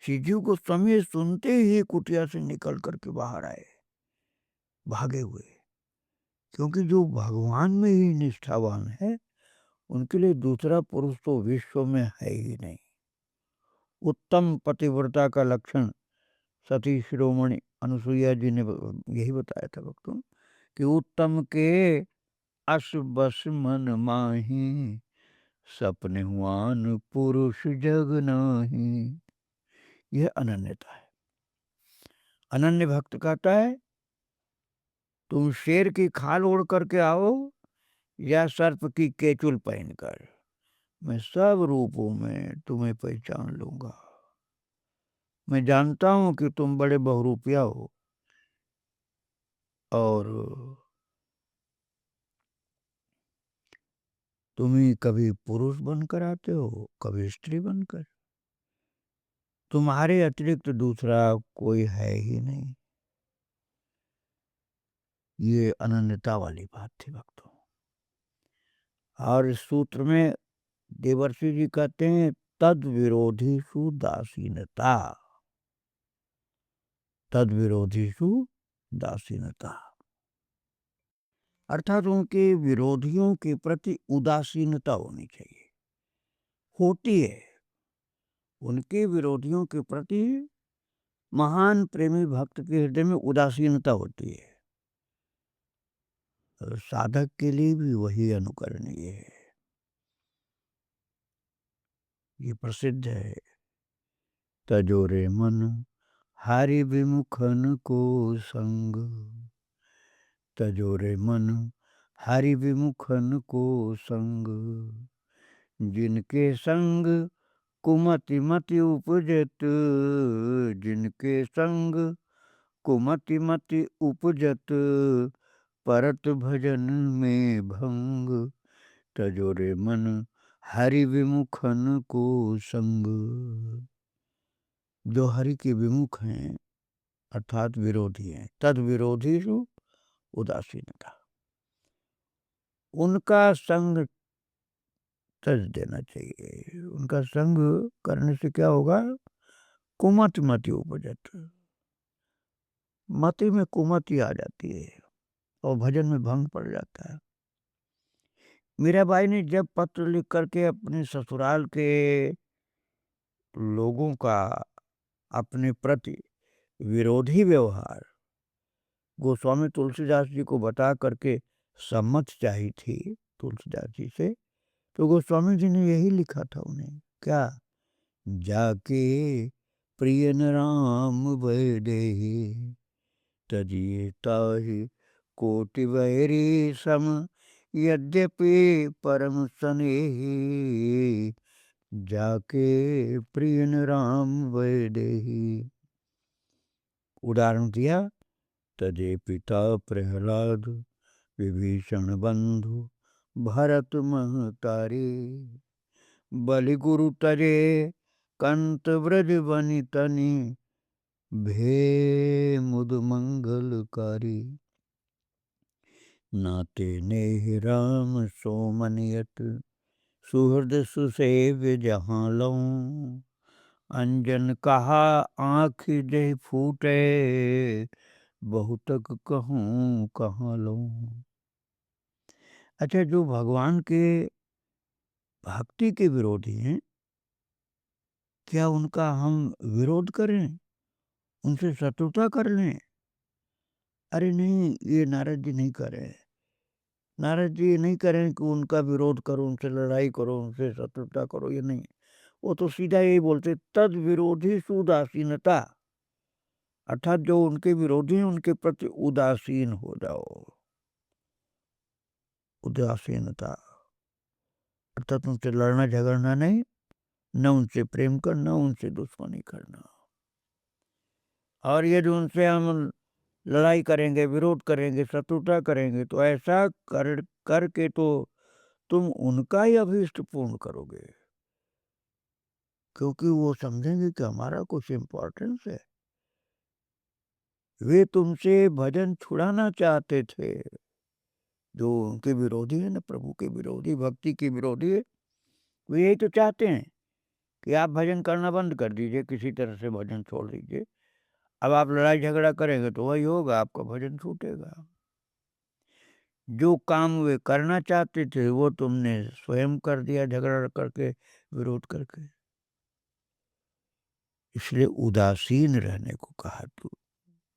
शिवजी को समय सुनते ही कुटिया से निकल करके बाहर आए, भागे हुए। क्योंकि जो भगवान में ही निष्ठावान है, उनके लिए दूसरा पुरुष तो विश्व में है ही नहीं। उत्तम पतिव्रता का लक्षण सती शिरोमणि अनुसुईया जी ने यही बताया था भक्तों, कि उत्तम के अस बस मन माही, सपने हुआन पुरुष जग नाही। यह अनन्यता है। अनन्य भक्त कहता है, तुम शेर की खाल ओढ़ करके आओ या सर्प की केचुल पहनकर, मैं सब रूपों में तुम्हें पहचान लूंगा। मैं जानता हूं कि तुम बड़े बहुरूपिया हो और तुम ही कभी पुरुष बनकर आते हो, कभी स्त्री बनकर। तुम्हारे अतिरिक्त दूसरा कोई है ही नहीं। ये अनन्यता वाली बात थी भक्तों। और इस सूत्र में देवर्षि जी कहते हैं, तद विरोधीषु दासीनता, तद विरोधीषु दासीनता, अर्थात उनके विरोधियों के प्रति उदासीनता होनी चाहिए, होती है। उनके विरोधियों के प्रति महान प्रेमी भक्त के हृदय में उदासीनता होती है। साधक के लिए भी वही अनुकरणीय है। ये प्रसिद्ध है, तजोरे मन हरि विमुखन को संग, तजोरे मन हरि विमुखन को संग, जिनके संग कुमति मति उपजत, जिनके संग कुमति मति उपजत, परत भजन में भंग, तजोरे मन हरि विमुखन को संग। जो हरि के विमुख हैं अर्थात विरोधी हैं, तद विरोधीषु उदासीनता, उनका संग तज देना चाहिए। उनका संग करने से क्या होगा? कुमति मति उपजत, मति में कुमति आ जाती है और भजन में भंग पड़ जाता है। मीराबाई ने जब पत्र लिख करके अपने ससुराल के लोगों का अपने प्रति विरोधी व्यवहार गोस्वामी तुलसीदास जी को बता करके सम्मत चाही थी तुलसीदास जी से, तो गोस्वामी जी ने यही लिखा था उन्हें, क्या? जाके प्रिय न राम वैदेही, तजिए ताहि कोटि वैरी सम, यद्यपि परम स्नेही, जाके प्रिय न राम वैदेही। उदाहरण दिया, तजे पिता प्रहलाद, विभीषण बंधु भरत महतारी, बलि गुरु तजे कंत व्रज बनि तनि, भे मुद मंगलकारी, नाते नेह राम सोमनियत, सुहृद सुसेव्य जहाँ लऊं, अंजन कहा आँख जय फूटे, बहुतक कहूँ कहाँ लऊं। अच्छा, जो भगवान के भक्ति के विरोधी हैं, क्या उनका हम विरोध करें, उनसे शत्रुता कर लें? अरे नहीं, ये नारद जी नहीं करें। नारद जी ये नहीं करें कि उनका विरोध करो, उनसे लड़ाई करो, उनसे शत्रुता करो, ये नहीं। वो तो सीधा यही बोलते, तद विरोधी उदासीनता, अर्थात जो उनके विरोधी हैं उनके प्रति उदासीन हो जाओ। उदासीनता अर्थात उनसे लड़ना झगड़ना नहीं, न उनसे प्रेम करना, उनसे दुश्मनी करना। और ये जो उनसे हम लड़ाई करेंगे, विरोध करेंगे, शत्रुता करेंगे, तो ऐसा करके तो तुम उनका ही अभीष्ट पूर्ण करोगे, क्योंकि वो समझेंगे कि हमारा कुछ इम्पोर्टेंस है। वे तुमसे भजन छुड़ाना चाहते थे, जो उनके विरोधी है ना, प्रभु के विरोधी, भक्ति के विरोधी है, वो यही तो चाहते हैं कि आप भजन करना बंद कर दीजिए, किसी तरह से भजन छोड़ दीजिए। अब आप लड़ाई झगड़ा करेंगे तो वही होगा, आपका भजन छूटेगा। जो काम वे करना चाहते थे वो तुमने स्वयं कर दिया, झगड़ा करके, विरोध करके। इसलिए उदासीन रहने को कहा। तू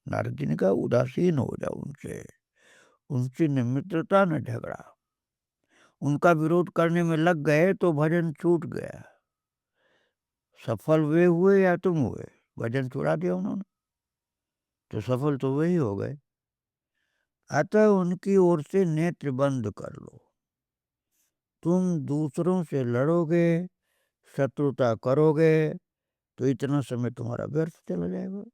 नारद जी ने कहा उदासीन हो जाओ उनसे, उनसे न मित्रता न झगड़ा। उनका विरोध करने में लग गए तो भजन छूट गया। सफल वे हुए या तुम हुए, भजन छुड़ा दिया उन्होंने तो सफल तो वही हो गए। अतः उनकी ओर से नेत्र बंद कर लो। तुम दूसरों से लड़ोगे, शत्रुता करोगे तो इतना समय तुम्हारा व्यर्थ चला जाएगा।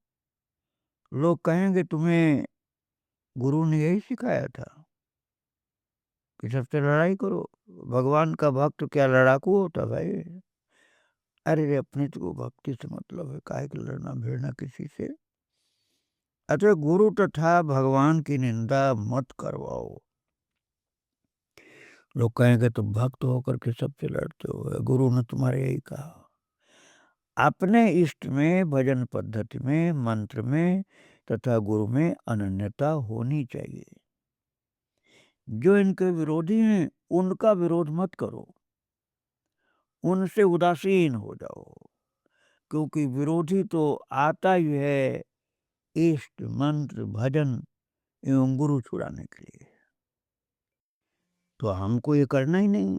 लोग कहेंगे तुम्हें गुरु ने यही सिखाया था कि सबसे लड़ाई करो। भगवान का भक्त क्या लड़ाकू होता भाई? अरे अपनी तो भक्ति से मतलब है, काहे के लड़ना भिड़ना किसी से। अतः गुरु तथा भगवान की निंदा मत करवाओ। लोग कहेंगे तुम भक्त होकर के सबसे लड़ते हो, गुरु ने तुम्हारे यही कहा। अपने इष्ट में, भजन पद्धति में, मंत्र में तथा गुरु में अनन्यता होनी चाहिए। जो इनके विरोधी हैं उनका विरोध मत करो, उनसे उदासीन हो जाओ, क्योंकि विरोधी तो आता ही है इष्ट, मंत्र, भजन एवं गुरु छुड़ाने के लिए। तो हमको ये करना ही नहीं,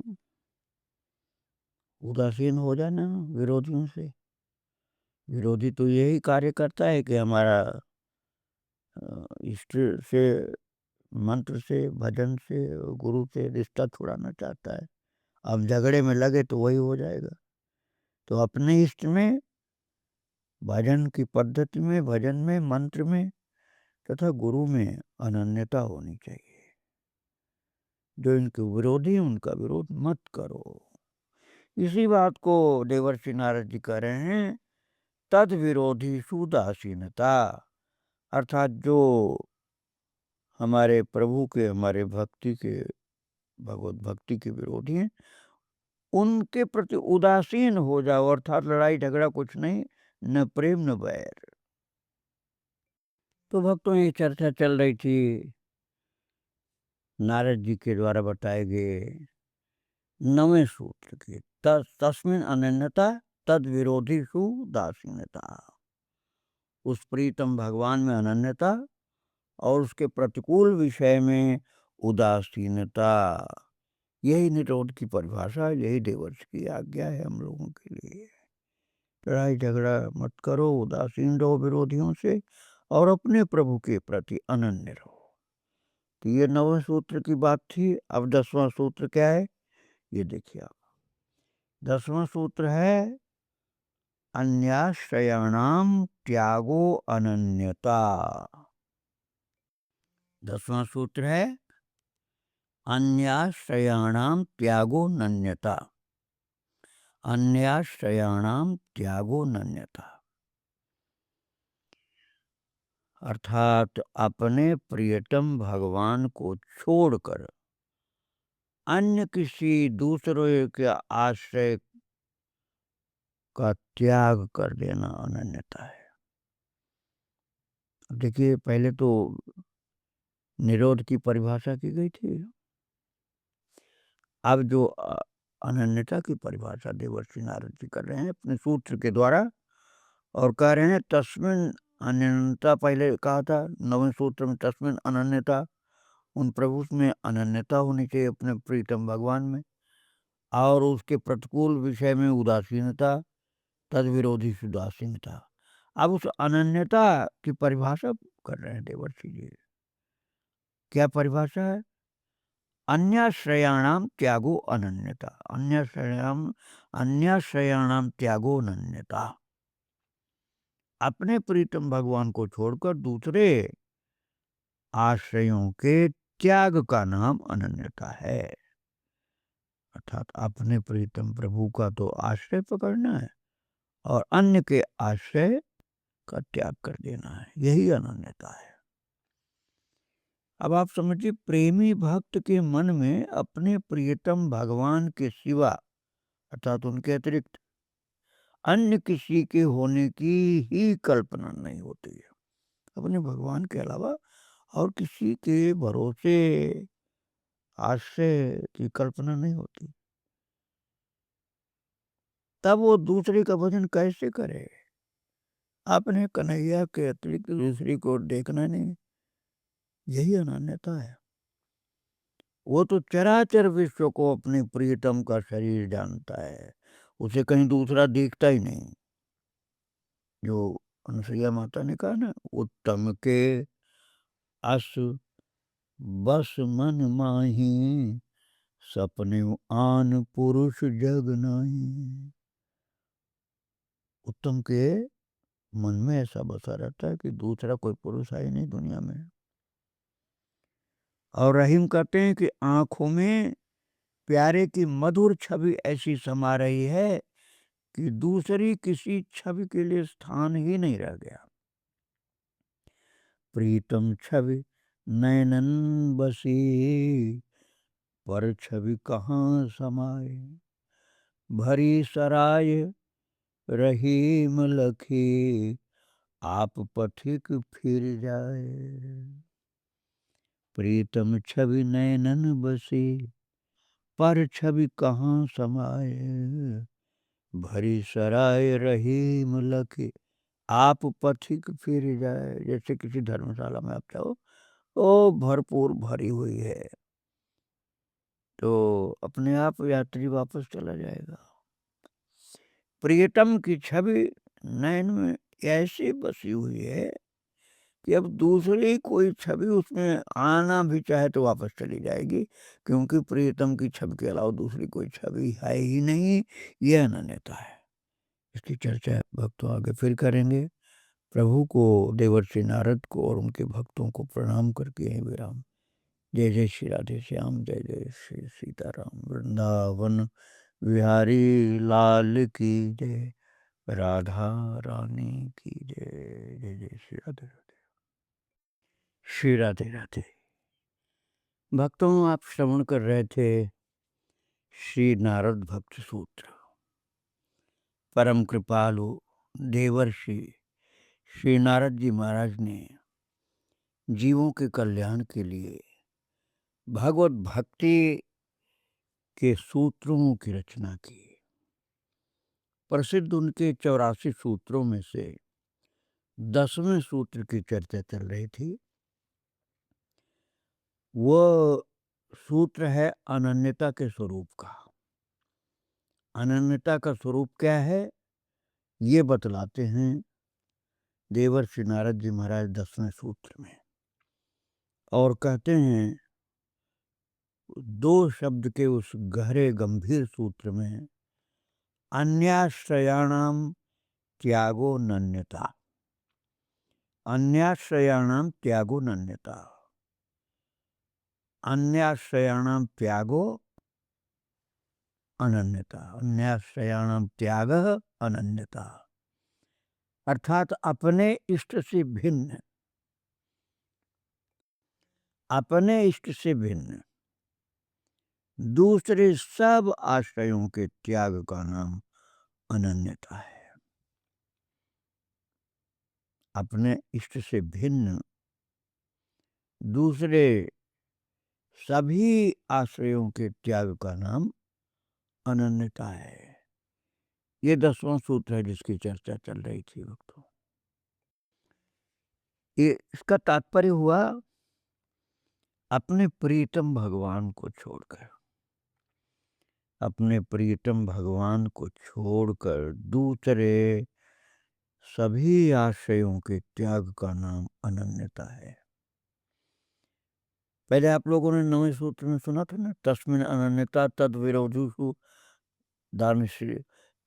उदासीन हो जाना विरोधियों से। विरोधी तो यही कार्य करता है कि हमारा इष्ट से, मंत्र से, भजन से, गुरु से रिश्ता छुड़ाना चाहता है। अब झगड़े में लगे तो वही हो जाएगा। तो अपने इष्ट में, भजन की पद्धति में, भजन में, मंत्र में तथा गुरु में अनन्यता होनी चाहिए। जो इनके विरोधी हैं उनका विरोध मत करो। इसी बात को देवर्षि नारद जी कह रहे हैं, तद विरोधी सुदासीनता। अर्थात जो हमारे प्रभु के, हमारे भक्ति के, भगवत भक्ति के विरोधी हैं, उनके प्रति उदासीन हो जाओ। अर्थात लड़ाई झगड़ा कुछ नहीं, न प्रेम न बैर। तो भक्तों ये चर्चा चल रही थी नारद जी के द्वारा बताए गए 9वें सूत्र की, तस्मिन् अनन्यता तद विरोधी सुदासीनता। उस प्रीतम भगवान में अनन्यता और उसके प्रतिकूल विषय में उदासीनता, यही निरोध की परिभाषा, यही देवर्षि की आज्ञा है हम लोगों के लिए। लड़ाई झगड़ा मत करो, उदासीन रहो विरोधियों से और अपने प्रभु के प्रति अनन्य रहो। तो ये 9वें सूत्र की बात थी। अब 10वां सूत्र क्या है ये देखिए आप। 10वां सूत्र है अन्याश्रयाणाम त्यागो अनन्यता। 10वां सूत्र है अन्याश्रयाणाम त्यागो नन्यता। अन्याश्रयाणाम त्यागो नन्यता अर्थात अपने प्रियतम भगवान को छोड़कर अन्य किसी दूसरे के आश्रय का त्याग कर देना अनन्यता है। देखिए पहले तो निरोध की परिभाषा की गई थी, अब जो अनन्यता की परिभाषा देवर्षि नारद जी कर रहे हैं अपने सूत्र के द्वारा, और कह रहे हैं तस्मिन् अनन्यता। पहले कहा था 9वें सूत्र में तस्मिन् अनन्यता, उन प्रभु में अनन्यता होनी चाहिए अपने प्रीतम भगवान में, और उसके प्रतिकूल विषय में उदासीनता, तद विरोधी उदासीनता। अब उस अनन्यता की परिभाषा कर रहे हैं देवर्षि जी। क्या परिभाषा है? अन्याश्रयाणाम त्यागो अनन्यता। अन्याश्रयाणाम त्यागो अनन्यता, अपने प्रीतम भगवान को छोड़कर दूसरे आश्रयों के त्याग का नाम अनन्यता है। अर्थात अपने प्रीतम प्रभु का तो आश्रय पकड़ना है और अन्य के आश्रय का त्याग कर देना है, यही अनन्यता है। अब आप समझिए, प्रेमी भक्त के मन में अपने प्रियतम भगवान के सिवा अर्थात उनके अतिरिक्त अन्य किसी के होने की ही कल्पना नहीं होती है। अपने भगवान के अलावा और किसी के भरोसे आश्रय की कल्पना नहीं होती। तब वो दूसरे का भजन कैसे करे? अपने कन्हैया के अतिरिक्त दूसरी को देखना नहीं, यही अनन्यता है। वो तो चराचर विश्व को अपने प्रियतम का शरीर जानता है, उसे कहीं दूसरा दिखता ही नहीं। जो अनुसुईया माता ने कहा ना, उत्तम के अस बस मन माही, सपने आन पुरुष जग नाही। उत्तम के मन में ऐसा बसा रहता है कि दूसरा कोई पुरुष है ही नहीं दुनिया में। और रहीम कहते हैं कि आंखों में प्यारे की मधुर छवि ऐसी समा रही है कि दूसरी किसी छवि के लिए स्थान ही नहीं रह गया। प्रीतम छवि नैनन बसी, पर छवि कहाँ समाए। भरी सराय रहीम लखी, आप पथिक फिर जाए। प्रीतम छवि नैनन बसी, पर छवि कहाँ समाए। भरी सराय रहीम लखी, आप पथिक फिर जाए। जैसे किसी धर्मशाला में आप जाओ तो भरपूर भरी हुई है, तो अपने आप यात्री वापस चला जाएगा। प्रियतम की छवि नैन में ऐसी बसी हुई है कि अब दूसरी कोई छवि उसमें आना भी चाहे तो वापस चली जाएगी, क्योंकि प्रियतम की छवि के अलावा दूसरी कोई छवि है ही नहीं। यह अनन्यता है। इसकी चर्चा भक्तों आगे फिर करेंगे। प्रभु को, देवर्षि नारद को और उनके भक्तों को प्रणाम करके यहीं विराम। जय जय श्री राधे श्याम, जय जय श्री सीताराम। वृंदावन बिहारी लाल की जय, राधा रानी की जय। जय जय श्री राधे राधे। श्री राधे राधे। भक्तों, आप श्रवण कर रहे थे श्री नारद भक्त सूत्र। परम कृपालु देवर्षि श्री नारद जी महाराज ने जीवों के कल्याण के लिए भगवत भक्ति के सूत्रों की रचना की। प्रसिद्ध उनके 84 सूत्रों में से 10वें सूत्र की चर्चा चल रही थी। वह सूत्र है अनन्यता के स्वरूप का। अनन्यता का स्वरूप क्या है, ये बतलाते हैं देवर्षि नारद जी महाराज 10वें सूत्र में। और कहते हैं 2 शब्द के उस गहरे गंभीर सूत्र में, अन्याश्रयाणाम त्यागो नन्यता। अन्याश्रयाणाम त्यागो नन्यता। अन्याश्रयाणाम त्यागो अनन्यता। अन्याश्रयाणाम त्याग अनन्यता। अर्थात अपने इष्ट से भिन्न, अपने इष्ट से भिन्न दूसरे सब आश्रयों के त्याग का नाम अनन्यता है। अपने इष्ट से भिन्न दूसरे सभी आश्रयों के त्याग का नाम अनन्यता है। ये 10वां सूत्र है जिसकी चर्चा चल रही थी भक्तों। ये इसका तात्पर्य हुआ अपने प्रीतम भगवान को छोड़कर, अपने प्रीतम भगवान को छोड़कर दूसरे सभी आश्रयों के त्याग का नाम अनन्यता है। पहले आप लोगों ने 9वें सूत्र में सुना था ना, तस्मिन् अनन्यता तद विरोधीषु दानश्री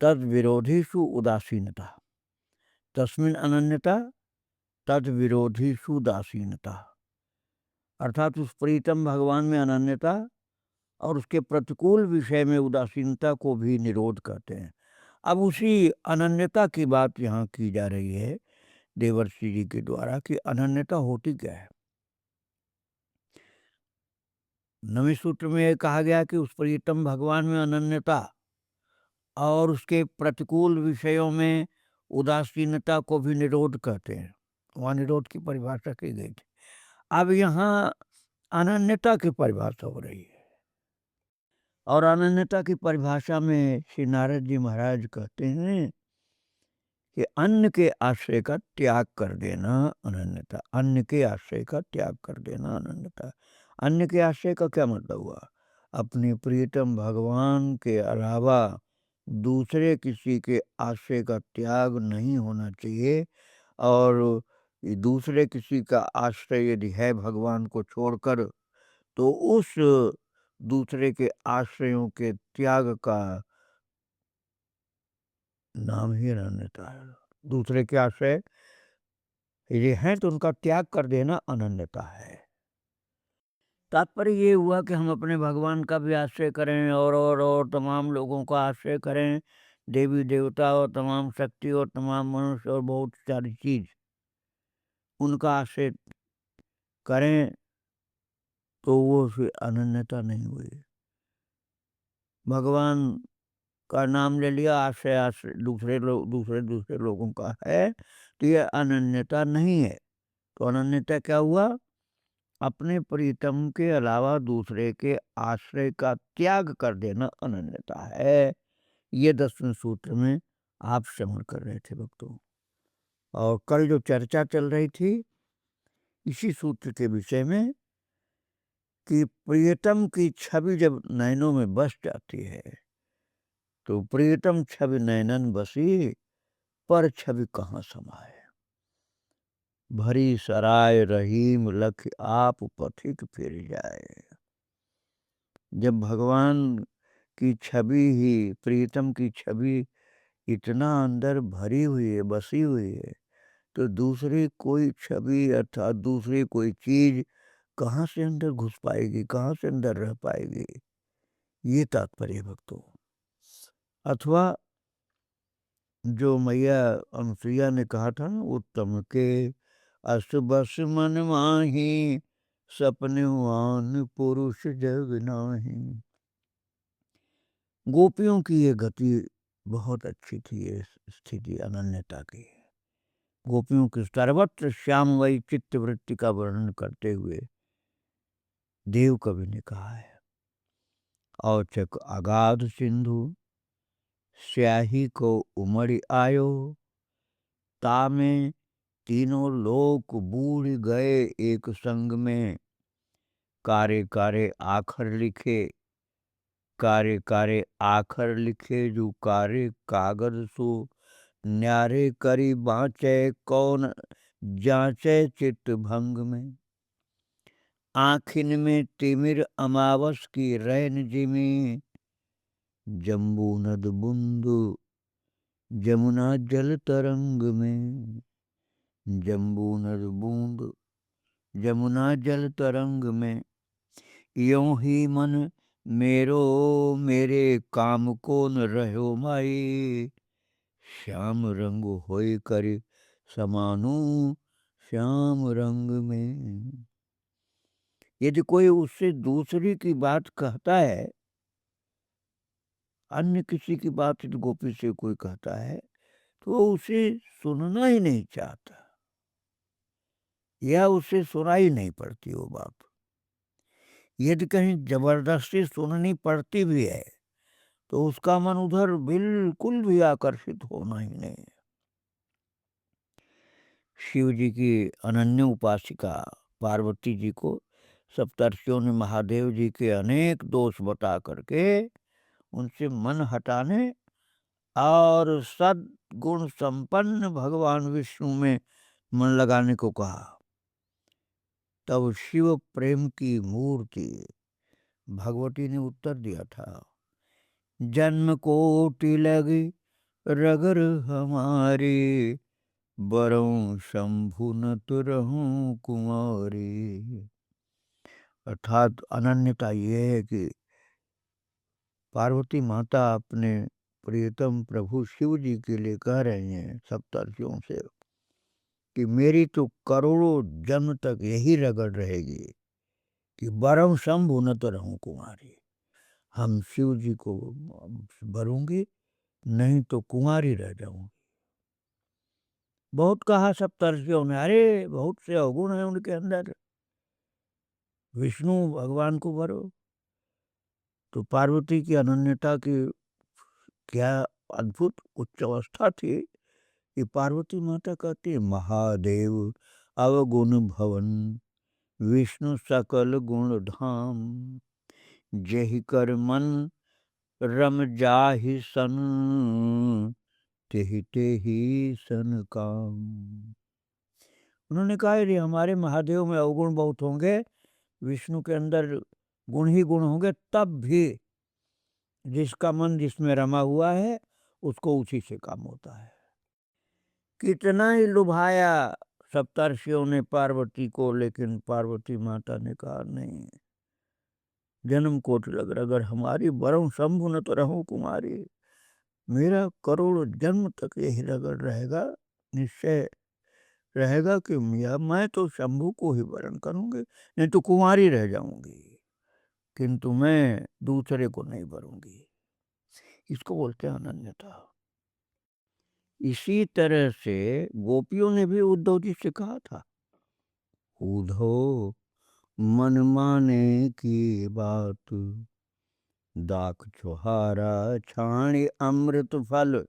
तद विरोधीषु उदासीनता। तस्मिन् अनन्यता तद विरोधीषु उदासीनता। अर्थात उस प्रीतम भगवान में अनन्यता और उसके प्रतिकूल विषय में उदासीनता को भी निरोध कहते हैं। अब उसी अनन्यता की बात यहाँ की जा रही है देवर्षि जी के द्वारा कि अनन्यता होती क्या है। 9वें सूत्र में ये कहा गया कि उस प्रियतम भगवान में अनन्यता और उसके प्रतिकूल विषयों में उदासीनता को भी निरोध कहते हैं। वहाँ निरोध की परिभाषा की गई थी। अब यहाँ अनन्यता की परिभाषा हो रही है, और अनन्यता की परिभाषा में श्री नारद जी महाराज कहते हैं कि अन्न के आश्रय का त्याग कर देना अनन्यता। अन्न के आश्रय का त्याग कर देना अनन्यता। अन्न के आश्रय का क्या मतलब हुआ? अपने प्रियतम भगवान के अलावा दूसरे किसी के आश्रय का त्याग नहीं होना चाहिए, और दूसरे किसी का आश्रय यदि है भगवान को छोड़कर, तो उस दूसरे के आश्रयों के त्याग का नाम ही अनन्यता है। दूसरे के आश्रय ये हैं तो उनका त्याग कर देना अनन्यता है। तात्पर्य ये हुआ कि हम अपने भगवान का भी आश्रय करें, और तमाम लोगों का आश्रय करें, देवी देवता और तमाम शक्ति और तमाम मनुष्य और बहुत सारी चीज, उनका आश्रय करें, तो वो फिर अनन्यता नहीं हुई। भगवान का नाम ले लिया, आश्रय आश्रय दूसरे लोगों का है, तो ये अनन्यता नहीं है। तो अनन्यता क्या हुआ? अपने प्रीतम के अलावा दूसरे के आश्रय का त्याग कर देना अनन्यता है। ये 10वें सूत्र में आप श्रवण कर रहे थे भक्तों। और कल जो चर्चा चल रही थी इसी सूत्र के विषय में कि प्रियतम की छवि जब नैनों में बस जाती है, तो प्रियतम छवि नैनन बसी, पर छवि कहाँ समाए। भरी सराय रहीम लख आप पथिक फिर जाए। जब भगवान की छवि ही, प्रीतम की छवि इतना अंदर भरी हुई है, बसी हुई है, तो दूसरी कोई छवि अर्थात दूसरी कोई चीज कहाँ से अंदर घुस पाएगी, कहाँ से अंदर रह पाएगी। ये तात्पर्य भक्तों। अथवा जो मैया अनुसुईया ने कहा था ना, उत्तम के अस बस मन माही, सपनेवान पुरुष जग नाही। गोपियों की ये गति बहुत अच्छी थी, ये स्थिति अनन्यता की। गोपियों की सर्वत्र श्याममयी चित्त वृत्ति का वर्णन करते हुए देव कवि ने कहा है, औचक अगाध सिंधु स्याही को उमड़ आयो, तामे तीनों लोक बूढ़ गए एक संग में, कारे कारे आखर लिखे, कारे कारे आखर लिखे जो कारे कागज सो, न्यारे करी बाँचे कौन जाँचे चित्त भंग में। आँखिन में तिमिर अमावस की रैन जिमी, जम्बू नद बुंदु जमुना जल तरंग में। जम्बू नद बूंद जमुना जल तरंग में, यों ही मन मेरो मेरे काम को न रहो माई, श्याम रंग होय कर समानु श्याम रंग में। यदि कोई उससे दूसरी की बात कहता है, अन्य किसी की बात यदि गोपी से कोई कहता है, तो उसे सुनना ही नहीं चाहता, या उसे सुनाई नहीं पड़ती वो बात। यदि कहीं जबरदस्ती सुननी पड़ती भी है, तो उसका मन उधर बिल्कुल भी आकर्षित होना ही नहीं। शिव जी की अनन्य उपासिका पार्वती जी को सप्तर्षियों ने महादेव जी के अनेक दोष बता करके उनसे मन हटाने और सद्गुण संपन्न भगवान विष्णु में मन लगाने को कहा। तब शिव प्रेम की मूर्ति भगवती ने उत्तर दिया था, जन्म कोटि लगी रगर हमारी, बरऊं शंभु न तुरहूं कुमारी। अर्थात अनन्यता ये है कि पार्वती माता अपने प्रियतम प्रभु शिव जी के लिए कह रहे हैं सप्तर्षियों से कि मेरी तो करोड़ों जन्म तक यही रगड़ रहेगी कि बरम शंभु न तो रहूं कुंवारी, हम शिव जी को भरूंगी, नहीं तो कुंवारी रह जाऊंगी। बहुत कहा सप्तर्षियों ने, अरे बहुत से अवगुण हैं उनके अंदर, विष्णु भगवान को भरो। तो पार्वती की अनन्यता की क्या अद्भुत उच्च अवस्था थी कि पार्वती माता कहती है, महादेव अवगुण भवन, विष्णु सकल गुण धाम, जेहि कर मन रम जाहि सन, तेहि तेहि सन काम। उन्होंने कहा, यदि हमारे महादेव में अवगुण बहुत होंगे, विष्णु के अंदर गुण ही गुण होंगे, तब भी जिसका मन जिसमें रमा हुआ है उसको उसी से काम होता है। कितना ही लुभाया सप्तर्षियों ने पार्वती को, लेकिन पार्वती माता ने कहा, नहीं, जन्म कोट लग रहा, अगर हमारी बरम शंभु न तो रहूं कुमारी, मेरा करोड़ जन्म तक यही रगड़ रहेगा, निश्चय रहेगा कि मैं तो शंभु को ही वरण करूंगी, नहीं तो कुंवारी रह जाऊंगी, किंतु मैं दूसरे को नहीं वरूंगी। इसको बोलते हैं अनन्यता। इसी तरह से गोपियों ने भी उद्धव जी से कहा था, उद्धव मन माने की बात, दाख छुहारा छाणी अमृत फल,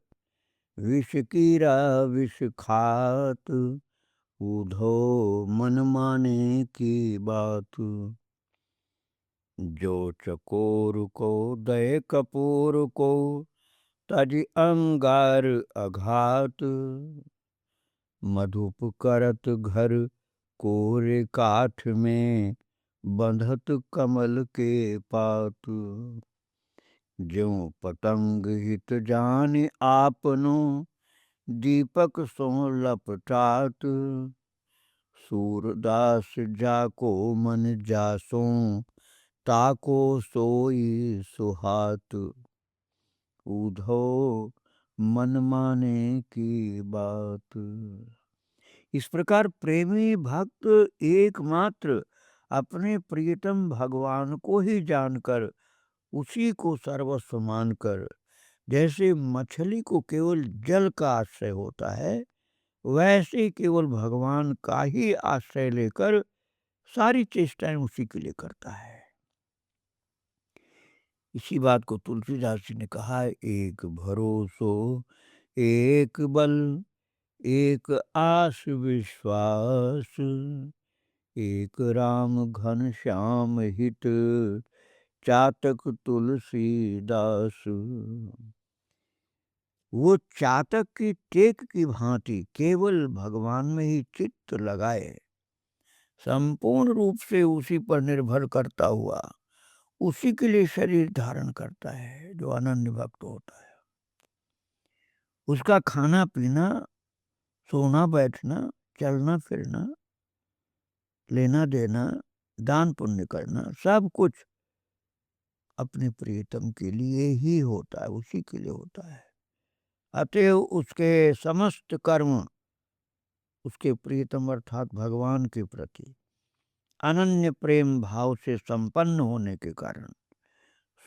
विष कीरा विष खात, उद्धव मन माने की बात, जो चकोर को दय कपूर को, तज अंगार अघात, मधुप करत घर कोरे काठ में, बंधत कमल के पात, ज्यों पतंग हित जान आपनो, दीपक सो लपटात, सूरदास जाको मन जासो, ताको सोई सुहात, उद्धव मन माने की बात। इस प्रकार प्रेमी भक्त एकमात्र अपने प्रियतम भगवान को ही जानकर, उसी को सर्वस्व मानकर, जैसे मछली को केवल जल का आश्रय होता है, वैसे केवल भगवान का ही आश्रय लेकर सारी चेष्टाएं उसी के लिए करता है। इसी बात को तुलसीदास जी ने कहा, एक भरोसो एक बल, एक आस विश्वास, एक राम घन श्याम हित, चातक तुलसीदास। वो चातक की टेक की भांति केवल भगवान में ही चित्त लगाए, संपूर्ण रूप से उसी पर निर्भर करता हुआ उसी के लिए शरीर धारण करता है, जो अनन्य भक्त होता है। उसका खाना पीना, सोना बैठना, चलना फिरना, लेना देना, दान पुण्य करना, सब कुछ अपने प्रियतम के लिए ही होता है, उसी के लिए होता है। अतएव उसके समस्त कर्म उसके प्रियतम अर्थात भगवान के प्रति अनन्य प्रेम भाव से संपन्न होने के कारण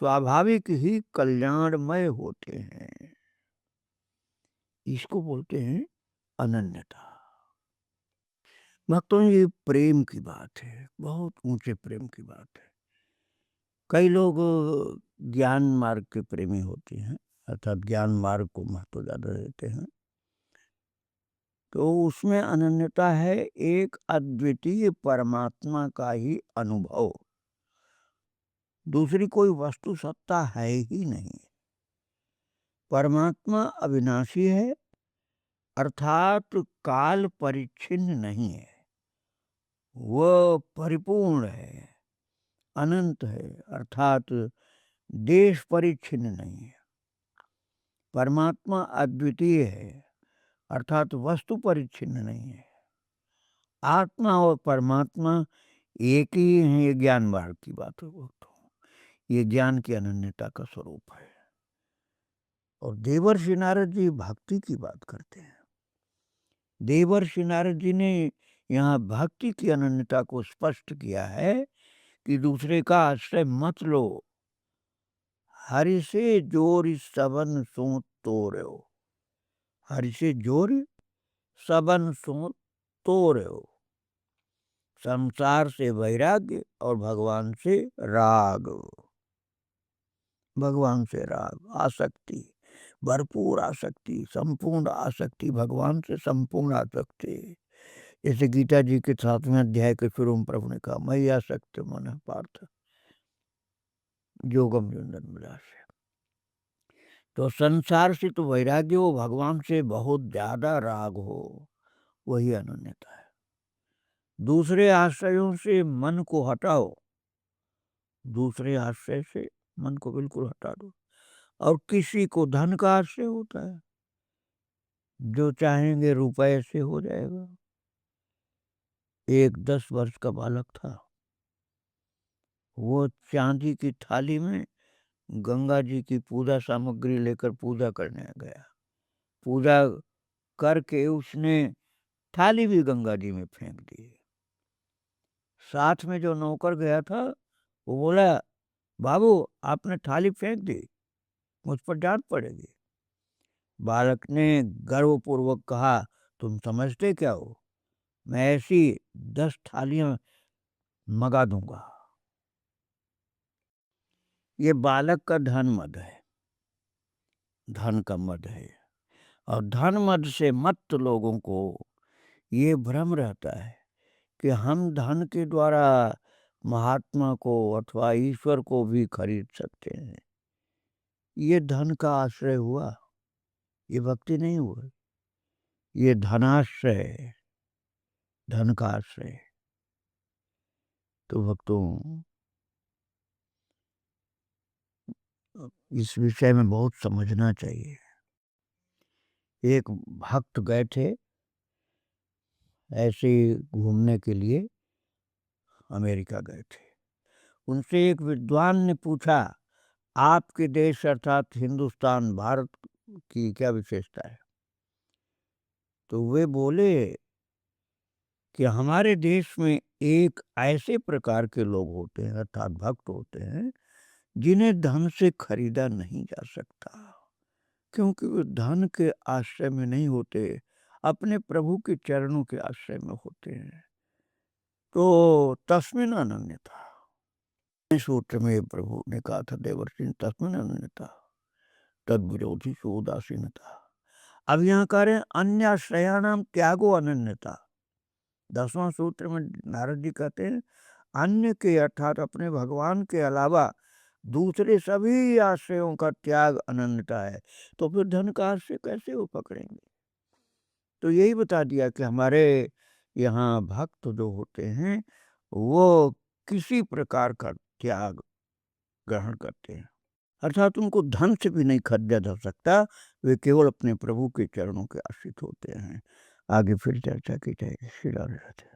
स्वाभाविक ही कल्याणमय होते हैं। इसको बोलते हैं अनन्यता। भक्तों, ये प्रेम की बात है, बहुत ऊंचे प्रेम की बात है। कई लोग ज्ञान मार्ग के प्रेमी होते हैं, अर्थात ज्ञान मार्ग को महत्व ज़्यादा देते हैं, तो उसमें अनन्यता है एक अद्वितीय परमात्मा का ही अनुभव, दूसरी कोई वस्तु सत्ता है ही नहीं। परमात्मा अविनाशी है, अर्थात काल परिच्छिन्न नहीं है, वह परिपूर्ण है, अनंत है, अर्थात देश परिच्छिन्न नहीं है। परमात्मा अद्वितीय है, अर्थात वस्तु परिच्छिन्न नहीं है। आत्मा और परमात्मा एक ही है। ये ज्ञान मार्ग की बात है, ये ज्ञान की अनन्यता का स्वरूप है। और देवर्षि नारद जी भक्ति की बात करते हैं। देवर्षि नारद जी ने यहाँ भक्ति की अनन्यता को स्पष्ट किया है कि दूसरे का आश्रय मत लो। हरि से जोर सबन सो तोर्यो, हरि से जोर सबन सो तोर्यो। संसार से वैराग्य और भगवान से राग। भगवान से राग, आसक्ति, भरपूर आसक्ति, संपूर्ण आसक्ति, भगवान से संपूर्ण आसक्ति। जैसे गीता जी के 7वें अध्याय के शुरू में प्रभु ने कहा, मयि आसक्त मन पार्थ योगम युंजन विलास। तो संसार से तो वैराग्य हो, भगवान से बहुत ज्यादा राग हो, वही अनन्यता है। दूसरे आश्रयों से मन को हटाओ, दूसरे आश्रय से मन को बिल्कुल हटा दो। और किसी को धन का आश्रय होता है, जो चाहेंगे रुपए से हो जाएगा। एक 10 वर्ष का बालक था, वो चांदी की थाली में गंगा जी की पूजा सामग्री लेकर पूजा करने गया। पूजा करके उसने थाली भी गंगा जी में फेंक दी। साथ में जो नौकर गया था वो बोला, बाबू आपने थाली फेंक दी, मुझ पर डांट पड़ेगी। बालक ने गर्वपूर्वक कहा, तुम समझते क्या हो, मैं ऐसी 10 थालियां मंगा दूंगा। ये बालक का धन मद है, धन का मद है। और धन मद से मत लोगों को ये भ्रम रहता है कि हम धन के द्वारा महात्मा को अथवा ईश्वर को भी खरीद सकते हैं। ये धन का आश्रय हुआ, ये भक्ति नहीं हुआ, ये धनाश्रय, धन का आश्रय। तो भक्तों, इस विषय में बहुत समझना चाहिए। एक भक्त गए थे ऐसे घूमने के लिए, अमेरिका गए थे। उनसे एक विद्वान ने पूछा, आपके देश अर्थात हिंदुस्तान भारत की क्या विशेषता है? तो वे बोले कि हमारे देश में एक ऐसे प्रकार के लोग होते हैं, अर्थात भक्त होते हैं, जिन्हें धन से खरीदा नहीं जा सकता, क्योंकि वे धन के आश्रय में नहीं होते, अपने प्रभु के चरणों के आश्रय में होते हैं। तो तस्मिन् अनन्यता, इस सूत्र में प्रभु ने कहा था, देवर्षि तस्मिन् अनन्यता तद विरोधी सो उदासीनता। अब यहाँ कह रहे हैं अन्य आश्रयाणाम त्यागो अनन्यता। 10वां सूत्र में नारद जी कहते हैं, अन्य के अर्थात अपने भगवान के अलावा दूसरे सभी आश्रयों का त्याग अनन्यता है। तो फिर धन का आश्रय कैसे वो पकड़ेंगे? तो यही बता दिया कि हमारे यहाँ भक्त जो होते हैं वो किसी प्रकार का त्याग ग्रहण करते हैं, अर्थात उनको धन से भी नहीं खरीदा जा सकता, वे केवल अपने प्रभु के चरणों के आश्रित होते हैं। आगे फिर चर्चा की जाएगी। श्री राधे राधे।